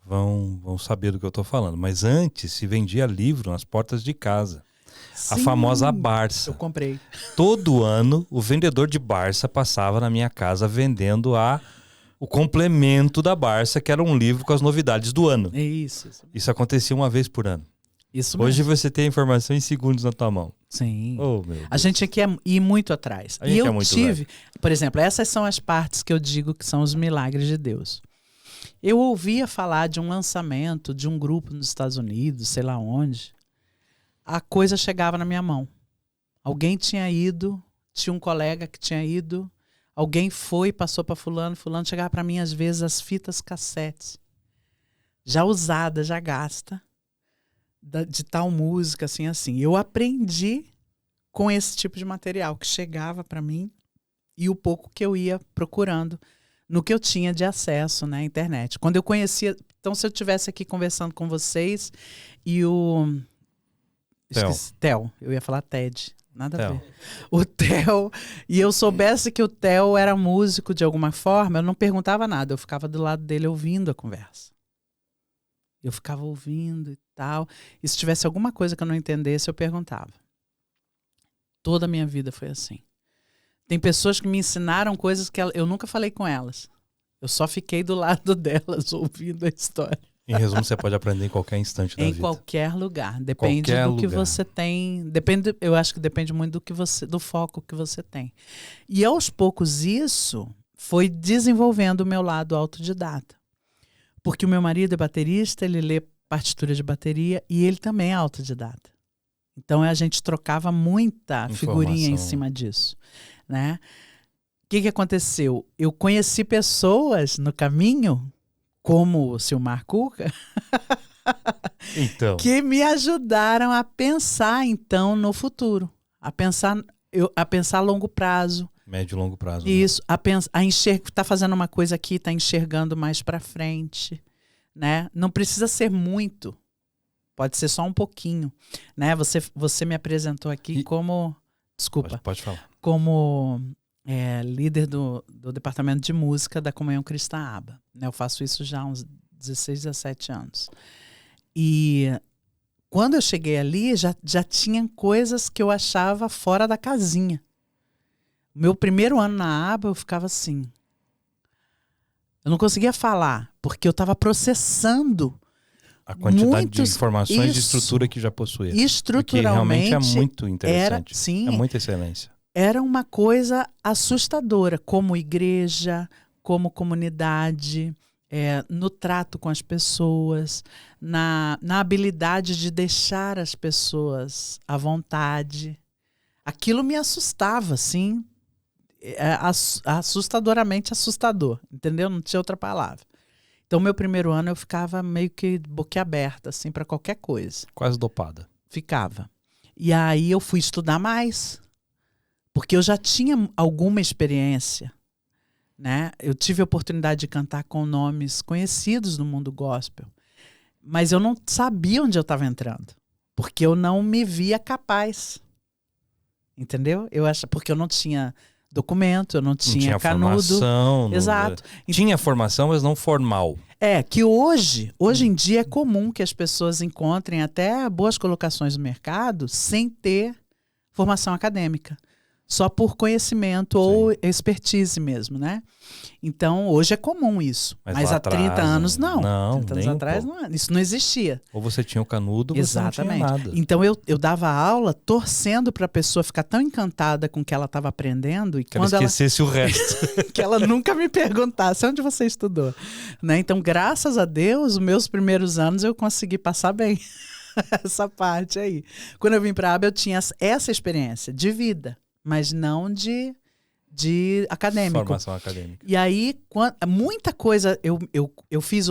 vão saber do que eu estou falando. Mas antes se vendia livro nas portas de casa. Sim, a famosa Barça. Eu comprei. Todo ano o vendedor de Barça passava na minha casa vendendo o complemento da Barça, que era um livro com as novidades do ano. É isso. Isso acontecia uma vez por ano. Isso Hoje mesmo. você tem a informação em segundos na tua mão. Sim. Oh, meu Deus. A gente tinha que ir muito atrás. E eu tive, por exemplo, essas são as partes que eu digo que são os milagres de Deus. Eu ouvia falar de um lançamento de um grupo nos Estados Unidos, sei lá onde. A coisa chegava na minha mão. Alguém tinha ido, tinha um colega que tinha ido, alguém foi, passou para fulano chegava para mim às vezes as fitas cassetes, já usada, já gasta, de tal música, assim. Eu aprendi com esse tipo de material que chegava para mim e o pouco que eu ia procurando no que eu tinha de acesso na internet. Quando eu conhecia... Então, se eu estivesse aqui conversando com vocês e o... Theo. Eu ia falar Ted. Nada a ver. O Theo. E eu soubesse que o Theo era músico de alguma forma, eu não perguntava nada. Eu ficava do lado dele ouvindo a conversa. Eu ficava ouvindo e tal. E se tivesse alguma coisa que eu não entendesse, eu perguntava. Toda a minha vida foi assim. Tem pessoas que me ensinaram coisas que eu nunca falei com elas. Eu só fiquei do lado delas, ouvindo a história. Em resumo, você pode aprender em qualquer instante da vida. Em qualquer lugar. Depende do que você tem. Eu acho que depende muito do foco que você tem. E aos poucos isso foi desenvolvendo o meu lado autodidata. Porque o meu marido é baterista, ele lê partitura de bateria e ele também é autodidata. Então a gente trocava muita figurinha em cima disso, né? O que aconteceu? Eu conheci pessoas no caminho, como o Silmar Cuca, então, que me ajudaram a pensar então no futuro, a pensar a longo prazo. Médio e longo prazo. Isso, né? Tá fazendo uma coisa aqui, tá enxergando mais para frente, né? Não precisa ser muito, pode ser só um pouquinho, né? Você me apresentou aqui como, desculpa, pode falar, como líder do departamento de música da Comunhão Cristã Aba, né? Eu faço isso já há uns 16, 17 anos. E quando eu cheguei ali, já tinha coisas que eu achava fora da casinha. Meu primeiro ano na aba, eu ficava assim. Eu não conseguia falar, porque eu estava processando a quantidade de informações de estrutura que já possuía. Estruturalmente, porque realmente é muito interessante. Sim, é muita excelência. Era uma coisa assustadora, como igreja, como comunidade, no trato com as pessoas, na habilidade de deixar as pessoas à vontade. Aquilo me assustava, assim, assustadoramente assustador, entendeu? Não tinha outra palavra. Então, meu primeiro ano eu ficava meio que boquiaberta, assim, para qualquer coisa. Quase dopada. Ficava. E aí eu fui estudar mais, porque eu já tinha alguma experiência, né? Eu tive a oportunidade de cantar com nomes conhecidos no mundo gospel, mas eu não sabia onde eu estava entrando, porque eu não me via capaz, entendeu? Porque eu não tinha documento, eu não tinha canudo. Formação. Exato. Tinha formação, mas não formal. Que hoje em dia é comum que as pessoas encontrem até boas colocações no mercado sem ter formação acadêmica. Só por conhecimento ou expertise mesmo, né? Então, hoje é comum isso. Mas há 30 anos, não. Não, 30 anos atrás, isso não existia. Ou você tinha o canudo, ou você não tinha nada. Então, eu dava aula torcendo para a pessoa ficar tão encantada com o que ela estava aprendendo. E que ela esquecesse o resto. que ela nunca me perguntasse onde você estudou. Né? Então, graças a Deus, os meus primeiros anos eu consegui passar bem. Essa parte aí. Quando eu vim para a ABA, eu tinha essa experiência de vida, mas não de acadêmico. Formação acadêmica. E aí, muita coisa, eu fiz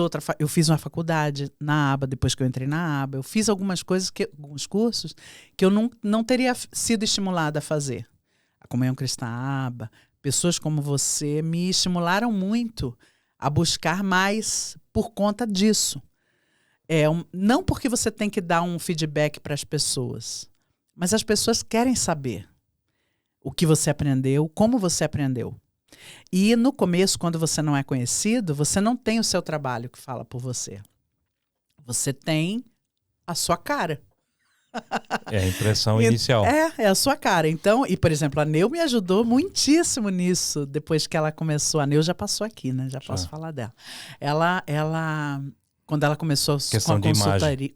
uma faculdade na ABA, depois que eu entrei na ABA, eu fiz alguns cursos que eu não teria sido estimulada a fazer. A Comunhão Cristã ABA, pessoas como você me estimularam muito a buscar mais por conta disso. Não porque você tem que dar um feedback para as pessoas, mas as pessoas querem saber o que você aprendeu, como você aprendeu. E no começo, quando você não é conhecido, você não tem o seu trabalho que fala por você. Você tem a sua cara. É a impressão inicial. É a sua cara. Então, por exemplo, a Neu me ajudou muitíssimo nisso, depois que ela começou. A Neu já passou aqui, né? Já posso falar dela. Ela quando ela começou questão com a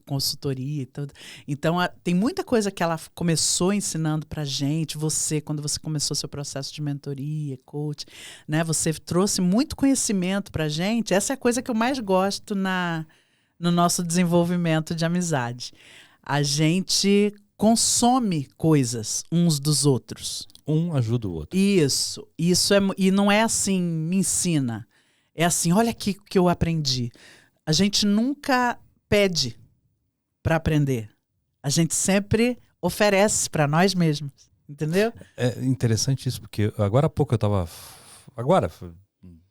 consultoria e tudo. Então, tem muita coisa que ela começou ensinando pra gente. Quando você começou seu processo de mentoria, coach, né? Você trouxe muito conhecimento pra gente. Essa é a coisa que eu mais gosto no nosso desenvolvimento de amizade. A gente consome coisas uns dos outros. Um ajuda o outro. Isso e não é assim, me ensina. É assim, olha aqui o que eu aprendi. A gente nunca pede para aprender. A gente sempre oferece para nós mesmos. Entendeu? É interessante isso, porque agora há pouco eu estava...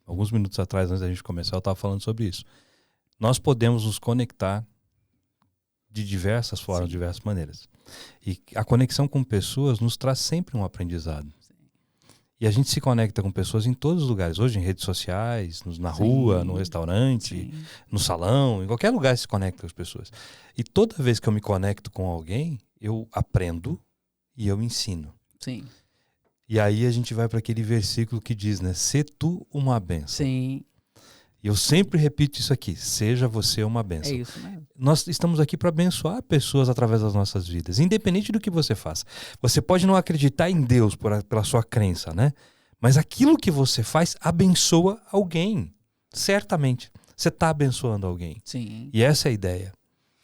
alguns minutos atrás, antes da gente começar, eu estava falando sobre isso. Nós podemos nos conectar de diversas formas, de diversas maneiras. E a conexão com pessoas nos traz sempre um aprendizado. E a gente se conecta com pessoas em todos os lugares. Hoje, em redes sociais, na rua, no restaurante, no salão, em qualquer lugar se conecta com as pessoas. E toda vez que eu me conecto com alguém, eu aprendo e eu ensino. Sim. E aí a gente vai para aquele versículo que diz, né? Sê tu uma bênção. Sim. E eu sempre repito isso aqui, seja você uma bênção. É isso mesmo. Nós estamos aqui para abençoar pessoas através das nossas vidas, independente do que você faça. Você pode não acreditar em Deus pela sua crença, né? Mas aquilo que você faz abençoa alguém, certamente. Você está abençoando alguém. Sim. E essa é a ideia.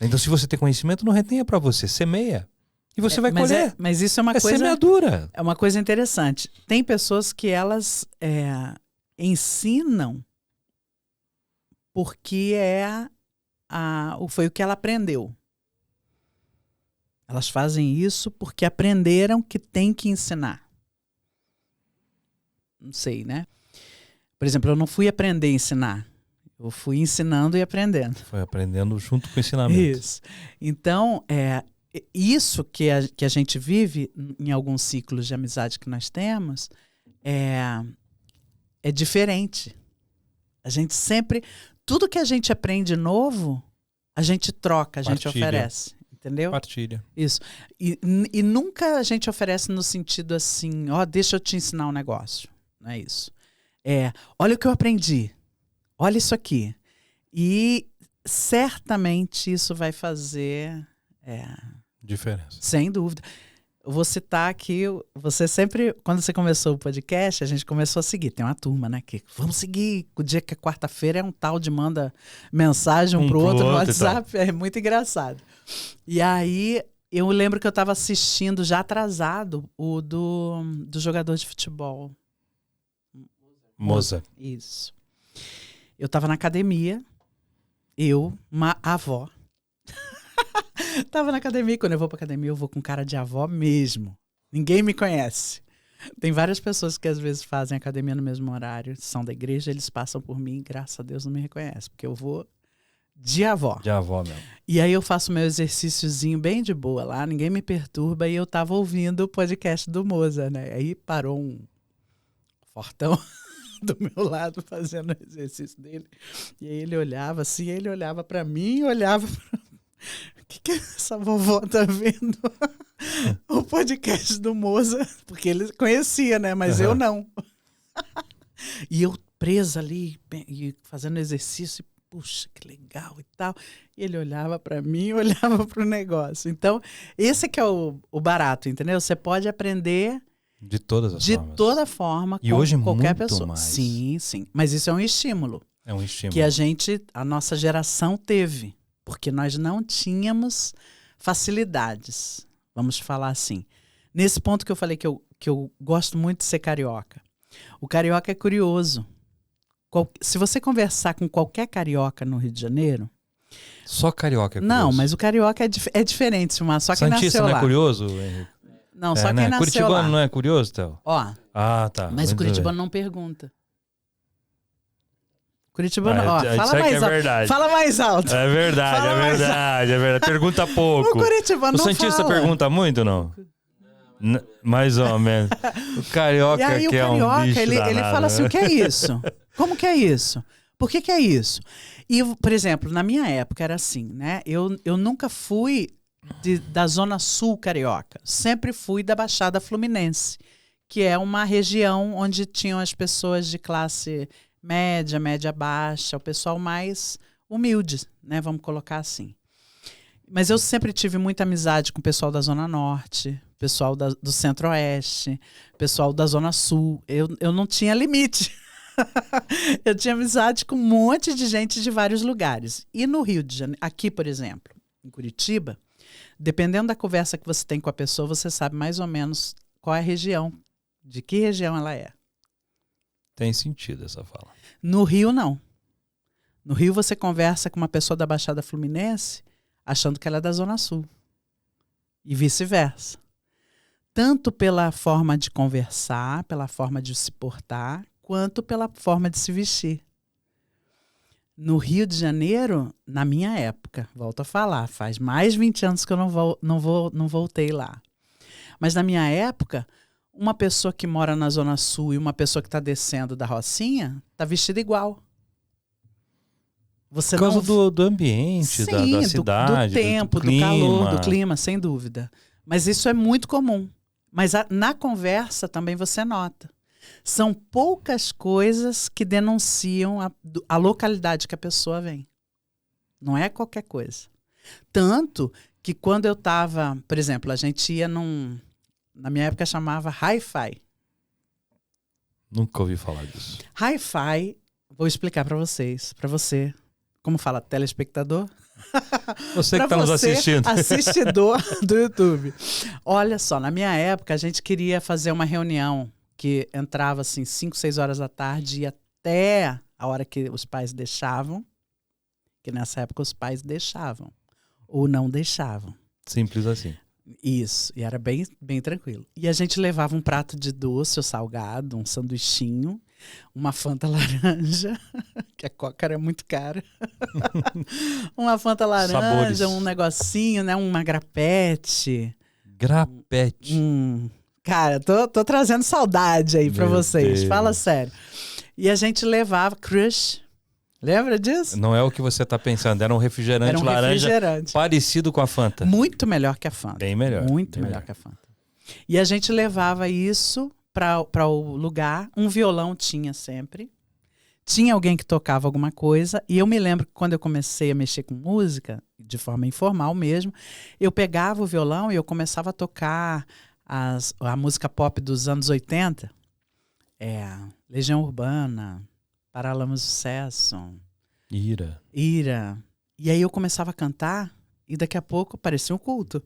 Então, se você tem conhecimento, não retenha para você, semeia. E você vai colher. Mas isso é uma coisa... semeadura. É uma coisa interessante. Tem pessoas que elas ensinam porque foi o que ela aprendeu. Elas fazem isso porque aprenderam que tem que ensinar. Não sei, né? Por exemplo, eu não fui aprender a ensinar. Eu fui ensinando e aprendendo. Foi aprendendo junto com o ensinamento. Isso. Então, isso que a gente vive em alguns ciclos de amizade que nós temos é diferente. A gente sempre... Tudo que a gente aprende novo, a gente troca, a gente oferece. Entendeu? Partilha. Isso. E nunca a gente oferece no sentido assim, deixa eu te ensinar um negócio. Não é isso. Olha o que eu aprendi. Olha isso aqui. E certamente isso vai fazer... diferença. Sem dúvida. Eu vou citar aqui, você sempre, quando você começou o podcast, a gente começou a seguir. Tem uma turma, né? Que vamos seguir. O dia que é quarta-feira é um tal de manda mensagem um pro outro no WhatsApp. É muito engraçado. E aí, eu lembro que eu estava assistindo, já atrasado, o do jogador de futebol. Moza. Isso. Eu estava na academia, uma avó. Tava na academia, quando eu vou pra academia, eu vou com cara de avó mesmo. Ninguém me conhece. Tem várias pessoas que às vezes fazem academia no mesmo horário, são da igreja, eles passam por mim, graças a Deus não me reconhecem, porque eu vou de avó. De avó mesmo. E aí eu faço meu exercíciozinho bem de boa lá, ninguém me perturba, e eu tava ouvindo o podcast do Moza, né? Aí parou um fortão do meu lado fazendo o exercício dele. E aí ele olhava assim, ele olhava pra mim e olhava pra... O que essa vovó tá vendo? O podcast do Moza, porque ele conhecia, né? Mas eu não. E eu presa ali, e fazendo exercício, e, puxa, que legal e tal. E ele olhava pra mim e olhava pro negócio. Então, esse que é o barato, entendeu? Você pode aprender de todas as formas. De toda forma, e com hoje qualquer muito pessoa. Mais. Sim, sim. Mas isso é um estímulo. É um estímulo. Que a nossa geração teve. Porque nós não tínhamos facilidades. Vamos falar assim. Nesse ponto que eu falei que eu gosto muito de ser carioca. O carioca é curioso. Se você conversar com qualquer carioca no Rio de Janeiro... Só carioca é curioso. Não, mas o carioca é diferente, Silmar. Só quem Santista nasceu não lá. é curioso, Henrique? Não, só quem né? nasceu Curitibano lá. não é curioso, Théo? Ó, tá. mas o curitibano não pergunta. Curitibano, fala mais alto. Verdade. Fala mais alto. É verdade. Pergunta pouco. O curitibano o não Santista fala. Pergunta muito ou não? Mais ou menos. O carioca e aí, que é um bicho ele danado, fala assim, né? o que é isso? Como que é isso? Por que é isso? E, por exemplo, na minha época era assim, né? Eu nunca fui da Zona Sul carioca. Sempre fui da Baixada Fluminense, que é uma região onde tinham as pessoas de classe média baixa, o pessoal mais humilde, né? Vamos colocar assim. Mas eu sempre tive muita amizade com o pessoal da Zona Norte, pessoal do Centro-Oeste, pessoal da Zona Sul. Eu não tinha limite. Eu tinha amizade com um monte de gente de vários lugares. E no Rio de Janeiro, aqui, por exemplo, em Curitiba, dependendo da conversa que você tem com a pessoa, você sabe mais ou menos qual é a região, de que região ela é. Tem sentido essa fala. No Rio, não. No Rio, você conversa com uma pessoa da Baixada Fluminense achando que ela é da Zona Sul. E vice-versa. Tanto pela forma de conversar, pela forma de se portar, quanto pela forma de se vestir. No Rio de Janeiro, na minha época, volto a falar, faz mais de 20 anos que eu não voltei lá. Mas na minha época, uma pessoa que mora na Zona Sul e uma pessoa que está descendo da Rocinha está vestida igual. Por causa do ambiente, sim, da cidade, do tempo, do calor, do clima, sem dúvida. Mas isso é muito comum. Mas na conversa também você nota. São poucas coisas que denunciam a localidade que a pessoa vem. Não é qualquer coisa. Tanto que quando eu estava, por exemplo, a gente ia na minha época chamava Hi-Fi. Nunca ouvi falar disso. Hi-Fi, vou explicar para vocês, para você. Como fala, telespectador? Você que está nos assistindo. Assistidor do YouTube. Olha só, na minha época a gente queria fazer uma reunião que entrava assim 5, 6 horas da tarde e até a hora que os pais deixavam, que nessa época os pais deixavam ou não deixavam. Simples assim. Isso, e era bem, bem tranquilo. E a gente levava um prato de doce ou salgado, um sanduichinho, uma Fanta laranja, que a coca era muito cara. Uma Fanta laranja, Sabores. Um negocinho, né? Uma grapete. Grapete. Cara, tô trazendo saudade aí pra vocês. Deus. Fala sério. E a gente levava Crush. Lembra disso? Não é o que você está pensando, era um refrigerante laranja parecido com a Fanta. Muito melhor que a Fanta. Bem melhor. Muito melhor que a Fanta. E a gente levava isso para o lugar. Um violão tinha sempre. Tinha alguém que tocava alguma coisa. E eu me lembro que quando eu comecei a mexer com música, de forma informal mesmo, eu pegava o violão e eu começava a tocar a música pop dos anos 80. Legião Urbana, Paralamas do Sucesso. Ira. E aí eu começava a cantar e daqui a pouco parecia um culto.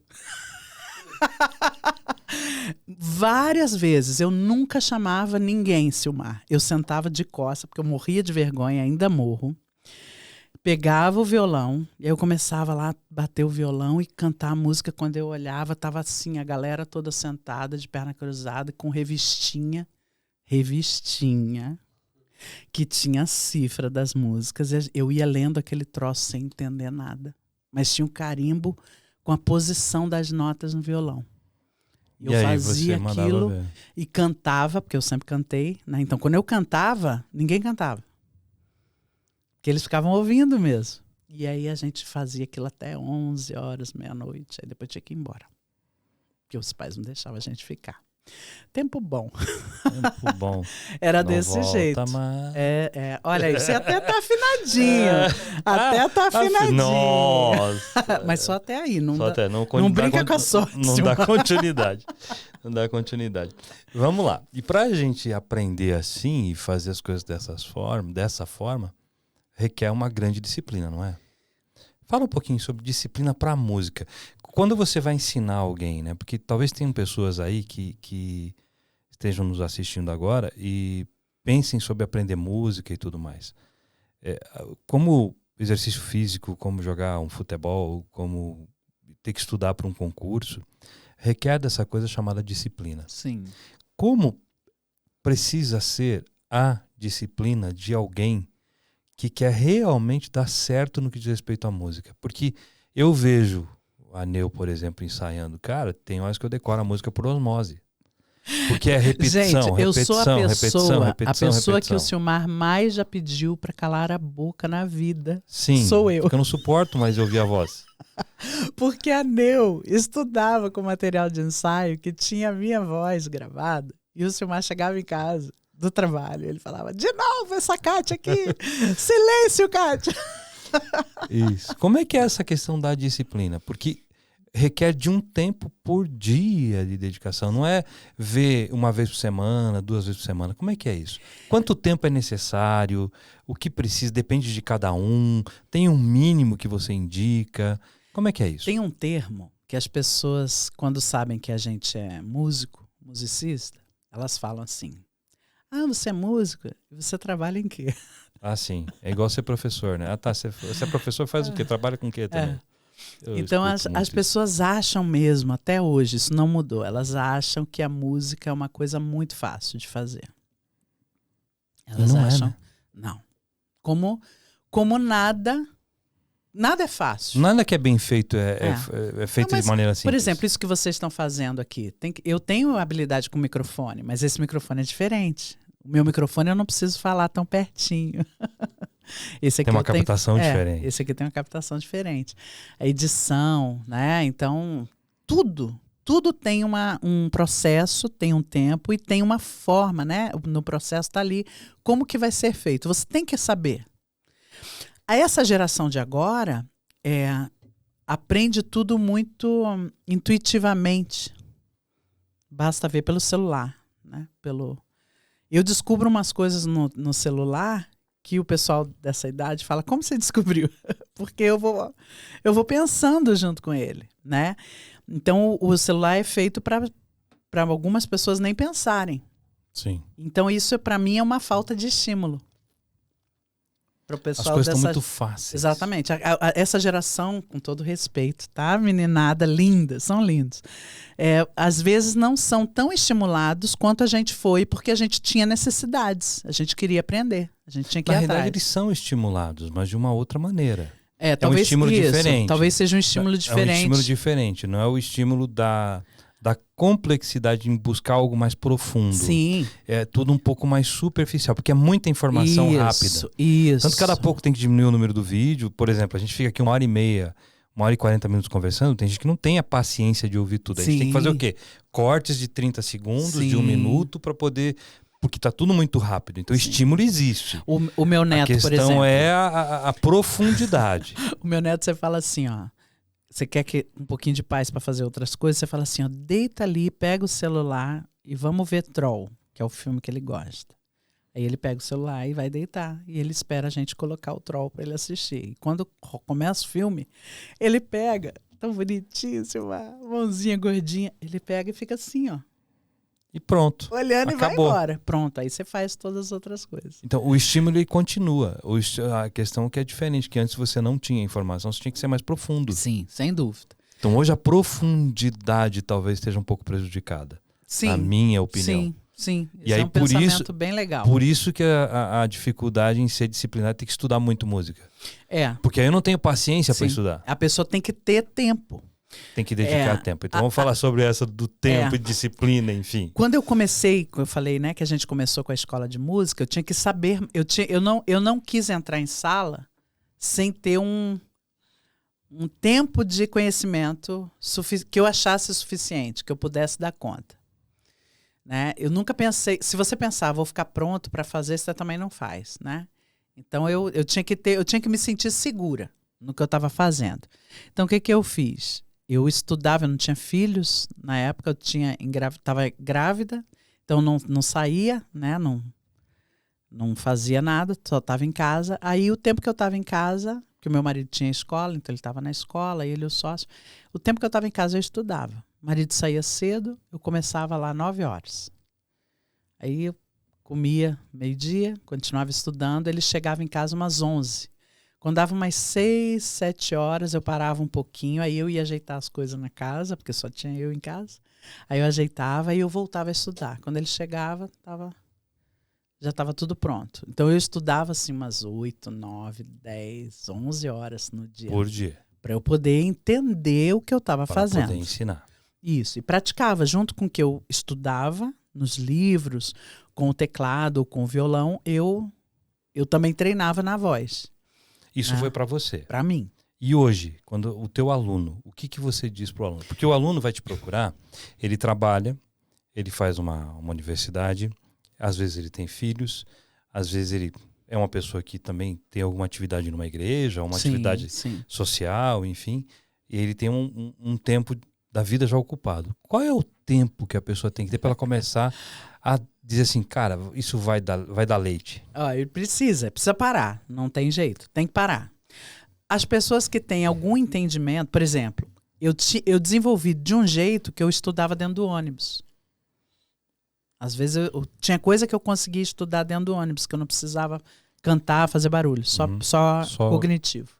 Várias vezes. Eu nunca chamava ninguém, Silmar. Eu sentava de costas, porque eu morria de vergonha, ainda morro. pegava o violão, e aí eu começava lá a bater o violão e cantar a música. Quando eu olhava, tava assim, a galera toda sentada, de perna cruzada, com revistinha, que tinha a cifra das músicas. Eu ia lendo aquele troço sem entender nada. Mas tinha um carimbo com a posição das notas no violão. Eu fazia aquilo e cantava, porque eu sempre cantei, né? Então, quando eu cantava, ninguém cantava. Porque eles ficavam ouvindo mesmo. E aí a gente fazia aquilo até 11 horas, meia-noite. Aí depois tinha que ir embora. Porque os pais não deixavam a gente ficar. Tempo bom. Tempo bom. Era não desse volta jeito. Mais. Olha aí, você até tá afinadinho. Até tá afinadinho. Nossa. Mas só até aí. Não, só até, não brinca com a sorte. Não dá continuidade. Não dá continuidade. Vamos lá. E pra gente aprender assim e fazer as coisas dessa forma, requer uma grande disciplina, não é? Fala um pouquinho sobre disciplina para música. Quando você vai ensinar alguém, né? Porque talvez tenham pessoas aí que estejam nos assistindo agora e pensem sobre aprender música e tudo mais. Como exercício físico, como jogar um futebol, como ter que estudar para um concurso, requer dessa coisa chamada disciplina. Sim. Como precisa ser a disciplina de alguém que quer realmente dar certo no que diz respeito à música? Porque eu vejo a Neu, por exemplo, ensaiando. Cara, tem horas que eu decoro a música por osmose. Porque é repetição, gente, eu sou a pessoa que o repetição. Silmar mais já pediu para calar a boca na vida. Sim, sou eu. Porque eu não suporto mais ouvir a voz. Porque a Neu estudava com material de ensaio que tinha a minha voz gravada. E o Silmar chegava em casa do trabalho. Ele falava, de novo essa Kátia aqui. Silêncio, Kátia. Isso. Como é que é essa questão da disciplina? Porque requer de um tempo por dia de dedicação. Não é ver uma vez por semana, 2 vezes por semana. Como é que é isso? Quanto tempo é necessário? O que precisa? Depende de cada um. Tem um mínimo que você indica? Como é que é isso? Tem um termo que as pessoas, quando sabem que a gente é musicista, elas falam assim, você é músico? Você trabalha em quê? Ah, sim. É igual ser professor, né? Ah, tá. Você é professor, faz o quê? Trabalha com o quê também? Então as pessoas acham mesmo, até hoje, isso não mudou, elas acham que a música é uma coisa muito fácil de fazer. Elas não acham. É, né? Não. Como nada é fácil. Nada que é bem feito é feito de maneira simples. Por exemplo, isso que vocês estão fazendo aqui. Eu tenho habilidade com microfone, mas esse microfone é diferente. O meu microfone eu não preciso falar tão pertinho. Esse aqui tem uma captação diferente. Esse aqui tem uma captação diferente. A edição, né? Então, tudo tem um processo, tem um tempo e tem uma forma, né? No processo está ali como que vai ser feito. Você tem que saber. Essa geração de agora aprende tudo muito intuitivamente. Basta ver pelo celular, né? Eu descubro umas coisas no celular que o pessoal dessa idade fala, como você descobriu? Porque eu vou pensando junto com ele, né? Então, o celular é feito para algumas pessoas nem pensarem. Sim. Então, isso para mim é uma falta de estímulo. As coisas estão muito fáceis. Exatamente. Essa geração, com todo respeito, tá? Meninada linda, são lindos. Às vezes não são tão estimulados quanto a gente foi, porque a gente tinha necessidades. A gente queria aprender. A gente tinha que ir atrás. Na realidade, eles são estimulados, mas de uma outra maneira. Talvez um estímulo diferente. Talvez seja um estímulo diferente. É um estímulo diferente. Não é o estímulo da complexidade em buscar algo mais profundo. Sim. É tudo um pouco mais superficial, porque é muita informação rápida. Isso. Tanto que cada pouco tem que diminuir o número do vídeo. Por exemplo, a gente fica aqui 1h30, 1h40 minutos conversando, tem gente que não tem a paciência de ouvir tudo. A gente tem que fazer o quê? Cortes de 30 segundos, de 1 minuto, para poder... Porque tá tudo muito rápido. Então, o estímulo existe. O meu neto, por exemplo... A questão é a profundidade. O meu neto, você fala assim, você quer um pouquinho de paz para fazer outras coisas, você fala assim, deita ali, pega o celular e vamos ver Troll, que é o filme que ele gosta. Aí ele pega o celular e vai deitar. E ele espera a gente colocar o Troll para ele assistir. E quando começa o filme, ele pega, tão bonitinho, uma mãozinha gordinha, ele pega e fica assim, E pronto. Olhando acabou. E vai embora. Pronto, aí você faz todas as outras coisas. Então, o estímulo ele continua. A questão que é diferente, que antes você não tinha informação, você tinha que ser mais profundo. Sim, sem dúvida. Então, hoje a profundidade talvez esteja um pouco prejudicada. Sim. Na minha opinião. Sim. E aí, é um pensamento bem legal. Por isso que a dificuldade em ser disciplinado, tem que estudar muito música. Porque aí eu não tenho paciência para estudar. A pessoa tem que ter tempo. Tem que dedicar tempo. Então vamos falar sobre essa do tempo e disciplina, enfim. Quando eu comecei, eu falei, né, que a gente começou com a escola de música, eu tinha que saber, eu não quis entrar em sala sem ter um tempo de conhecimento que eu achasse suficiente, que eu pudesse dar conta. Né? Eu nunca pensei, se você pensar, vou ficar pronto para fazer, você também não faz, né? Então eu tinha que me sentir segura no que eu estava fazendo. Então o que eu fiz? Eu estudava, eu não tinha filhos na época, eu estava grávida, então não saía, né? Não fazia nada, só estava em casa. Aí o tempo que eu estava em casa, porque o meu marido tinha escola, então ele estava na escola, ele e o sócio. O tempo que eu estava em casa eu estudava. O marido saía cedo, eu começava lá 9 horas. Aí eu comia meio-dia, continuava estudando, ele chegava em casa umas 11. Quando dava umas 6, 7 horas, eu parava um pouquinho, aí eu ia ajeitar as coisas na casa, porque só tinha eu em casa. Aí eu ajeitava e eu voltava a estudar. Quando ele chegava, já estava tudo pronto. Então eu estudava assim umas 8, 9, 10, 11 horas no dia. Por dia. Para eu poder entender o que eu estava fazendo. Para poder ensinar. Isso, e praticava junto com o que eu estudava nos livros, com o teclado, com o violão, eu também treinava na voz. Isso foi para você? Para mim. E hoje, quando o teu aluno, o que você diz para o aluno? Porque o aluno vai te procurar, ele trabalha, ele faz uma universidade, às vezes ele tem filhos, às vezes ele é uma pessoa que também tem alguma atividade numa igreja, uma atividade social, enfim, e ele tem um tempo da vida já ocupado. Qual é o tempo que a pessoa tem que ter para ela começar a dizer assim, cara, isso vai dar leite? Ele precisa parar, não tem jeito, tem que parar. As pessoas que têm algum entendimento, por exemplo, eu desenvolvi de um jeito que eu estudava dentro do ônibus. Às vezes eu tinha coisa que eu conseguia estudar dentro do ônibus, que eu não precisava cantar, fazer barulho, só cognitivo.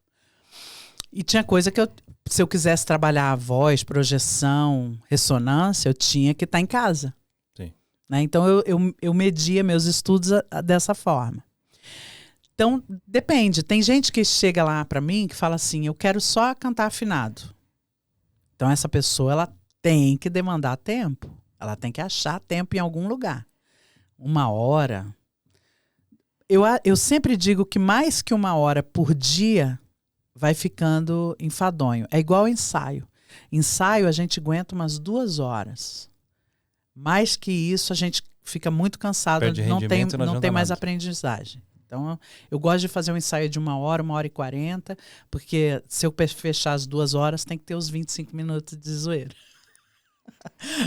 E tinha coisa que se eu quisesse trabalhar a voz, projeção, ressonância, eu tinha que estar em casa. Sim. Né? Então eu media meus estudos dessa forma. Então depende. Tem gente que chega lá para mim que fala assim, eu quero só cantar afinado. Então essa pessoa ela tem que demandar tempo. Ela tem que achar tempo em algum lugar. 1 hora. Eu sempre digo que mais que 1 hora por dia vai ficando enfadonho. É igual ensaio. Ensaio a gente aguenta umas 2 horas. Mais que isso a gente fica muito cansado, não tem mais aprendizagem. Então eu gosto de fazer um ensaio de 1 hora, 1 hora e 40, porque se eu fechar as 2 horas tem que ter os 25 minutos de zoeira.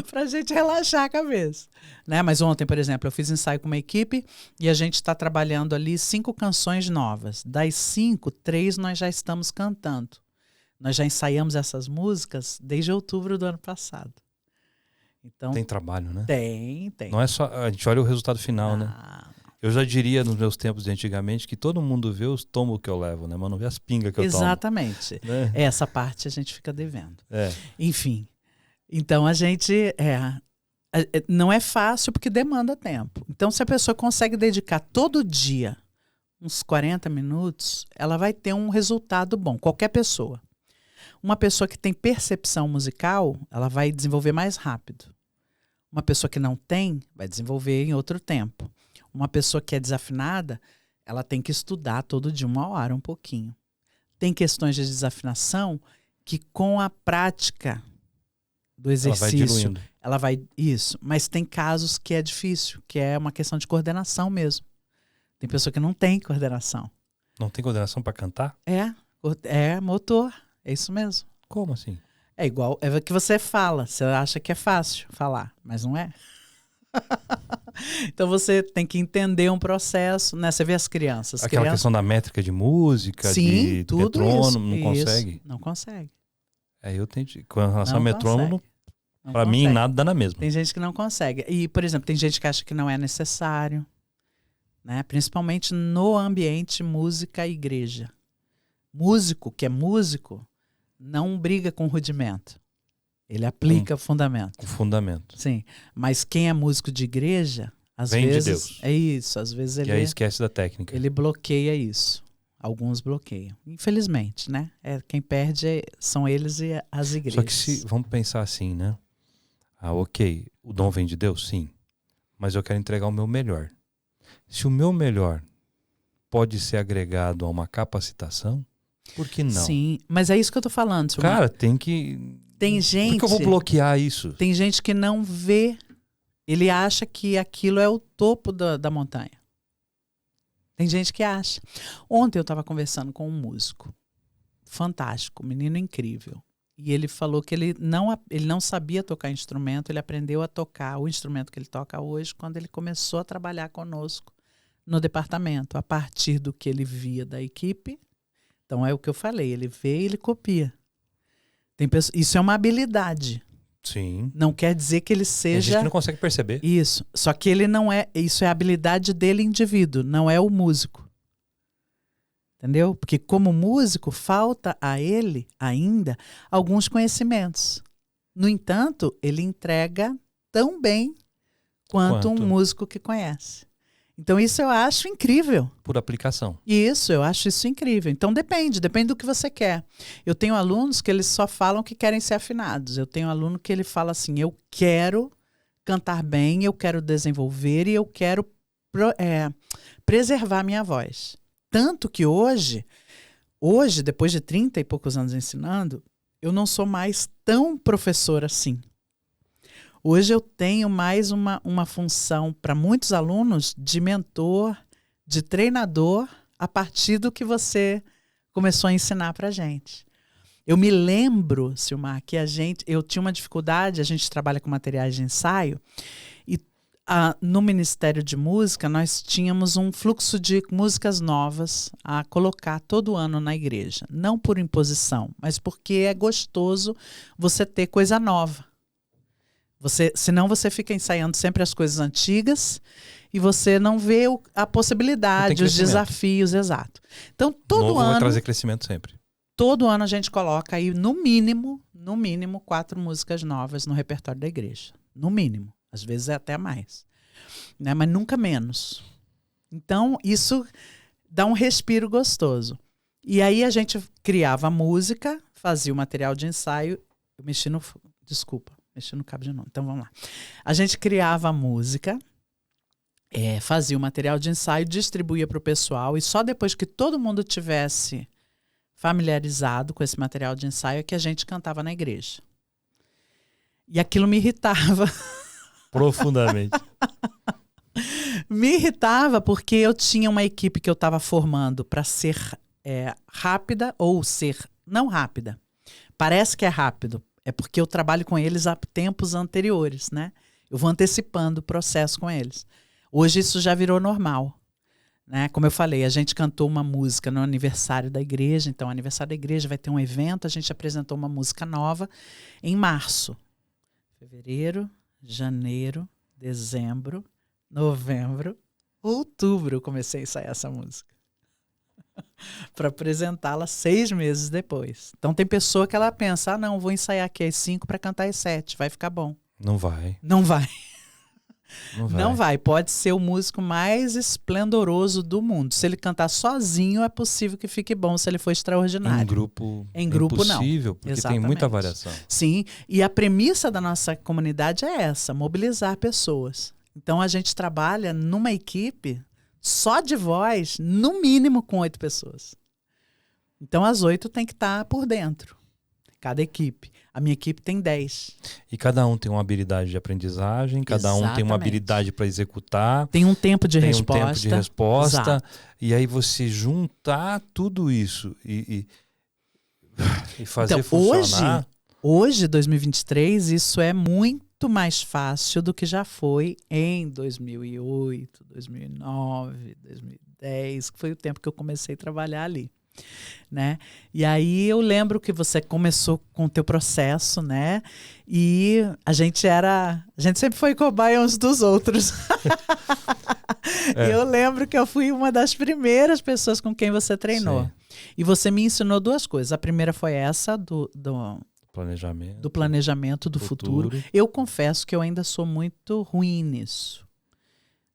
Pra gente relaxar a cabeça. Né? Mas ontem, por exemplo, eu fiz ensaio com uma equipe e a gente está trabalhando ali 5 canções novas. Das 5, 3 nós já estamos cantando. Nós já ensaiamos essas músicas desde outubro do ano passado. Então, tem trabalho, né? Tem. Não é só, a gente olha o resultado final, né? Eu já diria nos meus tempos de antigamente que todo mundo vê os tombos que eu levo, né? Mas não vê as pingas que eu tomo. Exatamente. Né? Essa parte a gente fica devendo. É. Enfim. Então a gente não é fácil porque demanda tempo. Então se a pessoa consegue dedicar todo dia uns 40 minutos, ela vai ter um resultado bom. Qualquer pessoa. Uma pessoa que tem percepção musical, ela vai desenvolver mais rápido. Uma pessoa que não tem, vai desenvolver em outro tempo. Uma pessoa que é desafinada, ela tem que estudar todo dia 1 hora, um pouquinho. Tem questões de desafinação que com a prática do exercício, ela vai isso. Mas tem casos que é difícil, que é uma questão de coordenação mesmo. Tem pessoa que não tem coordenação. Não tem coordenação para cantar? É motor, é isso mesmo. Como assim? É igual, é o que você fala, você acha que é fácil falar, mas não é. Então você tem que entender um processo, né? Você vê as crianças. Aquela questão da métrica de música, sim, do metrônomo, não consegue? Não consegue. Eu tenho com relação ao metrônomo, Não Pra mim, consegue. nada dá na mesma. Tem gente que não consegue. E, por exemplo, tem gente que acha que não é necessário, né? Principalmente no ambiente música e igreja. Músico que é músico não briga com rudimento. Ele aplica o fundamento. O fundamento. Sim. Mas quem é músico de igreja, às Vem de vezes. Deus. É isso. Às vezes E aí esquece da técnica. ele bloqueia isso. Alguns bloqueiam. Infelizmente, né? Quem perde são eles e as igrejas. Só que vamos pensar assim, né? Ok, o dom vem de Deus? Sim. Mas eu quero entregar o meu melhor. Se o meu melhor pode ser agregado a uma capacitação, por que não? Sim, mas é isso que eu tô falando, senhor. Cara, tem que... Tem gente... Por que eu vou bloquear isso? Tem gente que não vê. Ele acha que aquilo é o topo da montanha. Tem gente que acha. Ontem eu estava conversando com um músico. Fantástico, menino incrível. E ele falou que ele não sabia tocar instrumento, ele aprendeu a tocar o instrumento que ele toca hoje quando ele começou a trabalhar conosco no departamento, a partir do que ele via da equipe. Então é o que eu falei, ele vê e ele copia. Isso é uma habilidade. Sim. Não quer dizer que ele seja... Tem gente que não consegue perceber. Isso. Só que ele não é... Isso é a habilidade dele, indivíduo, não é o músico. Entendeu? Porque como músico, falta a ele ainda alguns conhecimentos. No entanto, ele entrega tão bem quanto um músico que conhece. Então isso eu acho incrível. Por aplicação. Isso, eu acho isso incrível. Então depende do que você quer. Eu tenho alunos que eles só falam que querem ser afinados. Eu tenho aluno que ele fala assim, eu quero cantar bem, eu quero desenvolver e eu quero preservar minha voz. Tanto que hoje, depois de 30 e poucos anos ensinando, eu não sou mais tão professora assim. Hoje eu tenho mais uma função para muitos alunos de mentor, de treinador, a partir do que você começou a ensinar para a gente. Eu me lembro, Silmar, que eu tinha uma dificuldade, a gente trabalha com materiais de ensaio, e no Ministério de Música nós tínhamos um fluxo de músicas novas a colocar todo ano na igreja. Não por imposição, mas porque é gostoso você ter coisa nova. Senão você fica ensaiando sempre as coisas antigas e você não vê a possibilidade, os desafios, exato. Então, todo ano... vai trazer crescimento sempre. Todo ano a gente coloca aí, no mínimo, 4 músicas novas no repertório da igreja. No mínimo. Às vezes é até mais. Né? Mas nunca menos. Então, isso dá um respiro gostoso. E aí a gente criava a música, fazia o material de ensaio. Eu mexi no cabo de novo. Então, vamos lá. A gente criava a música, fazia o material de ensaio, distribuía para o pessoal, e só depois que todo mundo tivesse familiarizado com esse material de ensaio é que a gente cantava na igreja. E aquilo me irritava. Profundamente. Me irritava porque eu tinha uma equipe que eu estava formando para ser rápida ou ser não rápida. Parece que é rápido. É porque eu trabalho com eles há tempos anteriores, né? Eu vou antecipando o processo com eles. Hoje isso já virou normal. Né? Como eu falei, a gente cantou uma música no aniversário da igreja. Então, o aniversário da igreja vai ter um evento. A gente apresentou uma música nova em março. Fevereiro, janeiro, dezembro, novembro, outubro eu comecei a ensaiar essa música. Para apresentá-la 6 meses depois. Então tem pessoa que ela pensa, não, vou ensaiar aqui às 5 para cantar às 7, vai ficar bom. Não vai. Não vai. Não vai. Pode ser o músico mais esplendoroso do mundo. Se ele cantar sozinho, é possível que fique bom se ele for extraordinário. Em grupo não. Porque Exatamente. tem muita variação. Sim, e a premissa da nossa comunidade é essa, mobilizar pessoas. Então a gente trabalha numa equipe só de voz, no mínimo com 8 pessoas. Então as 8 tem que estar por dentro. Cada equipe. A minha equipe tem 10. E cada um tem uma habilidade de aprendizagem, cada um tem uma habilidade para executar. Tem um tempo de resposta. Tem um tempo de resposta. Exato. E aí você juntar tudo isso e fazer então, funcionar. Hoje, 2023, isso é muito mais fácil do que já foi em 2008, 2009, 2010, que foi o tempo que eu comecei a trabalhar ali. né? E aí eu lembro que você começou com o teu processo, né? E a gente sempre foi cobaia uns dos outros. E eu lembro que eu fui uma das primeiras pessoas com quem você treinou. Sim. E você me ensinou duas coisas. A primeira foi essa do planejamento do futuro. Eu confesso que eu ainda sou muito ruim nisso.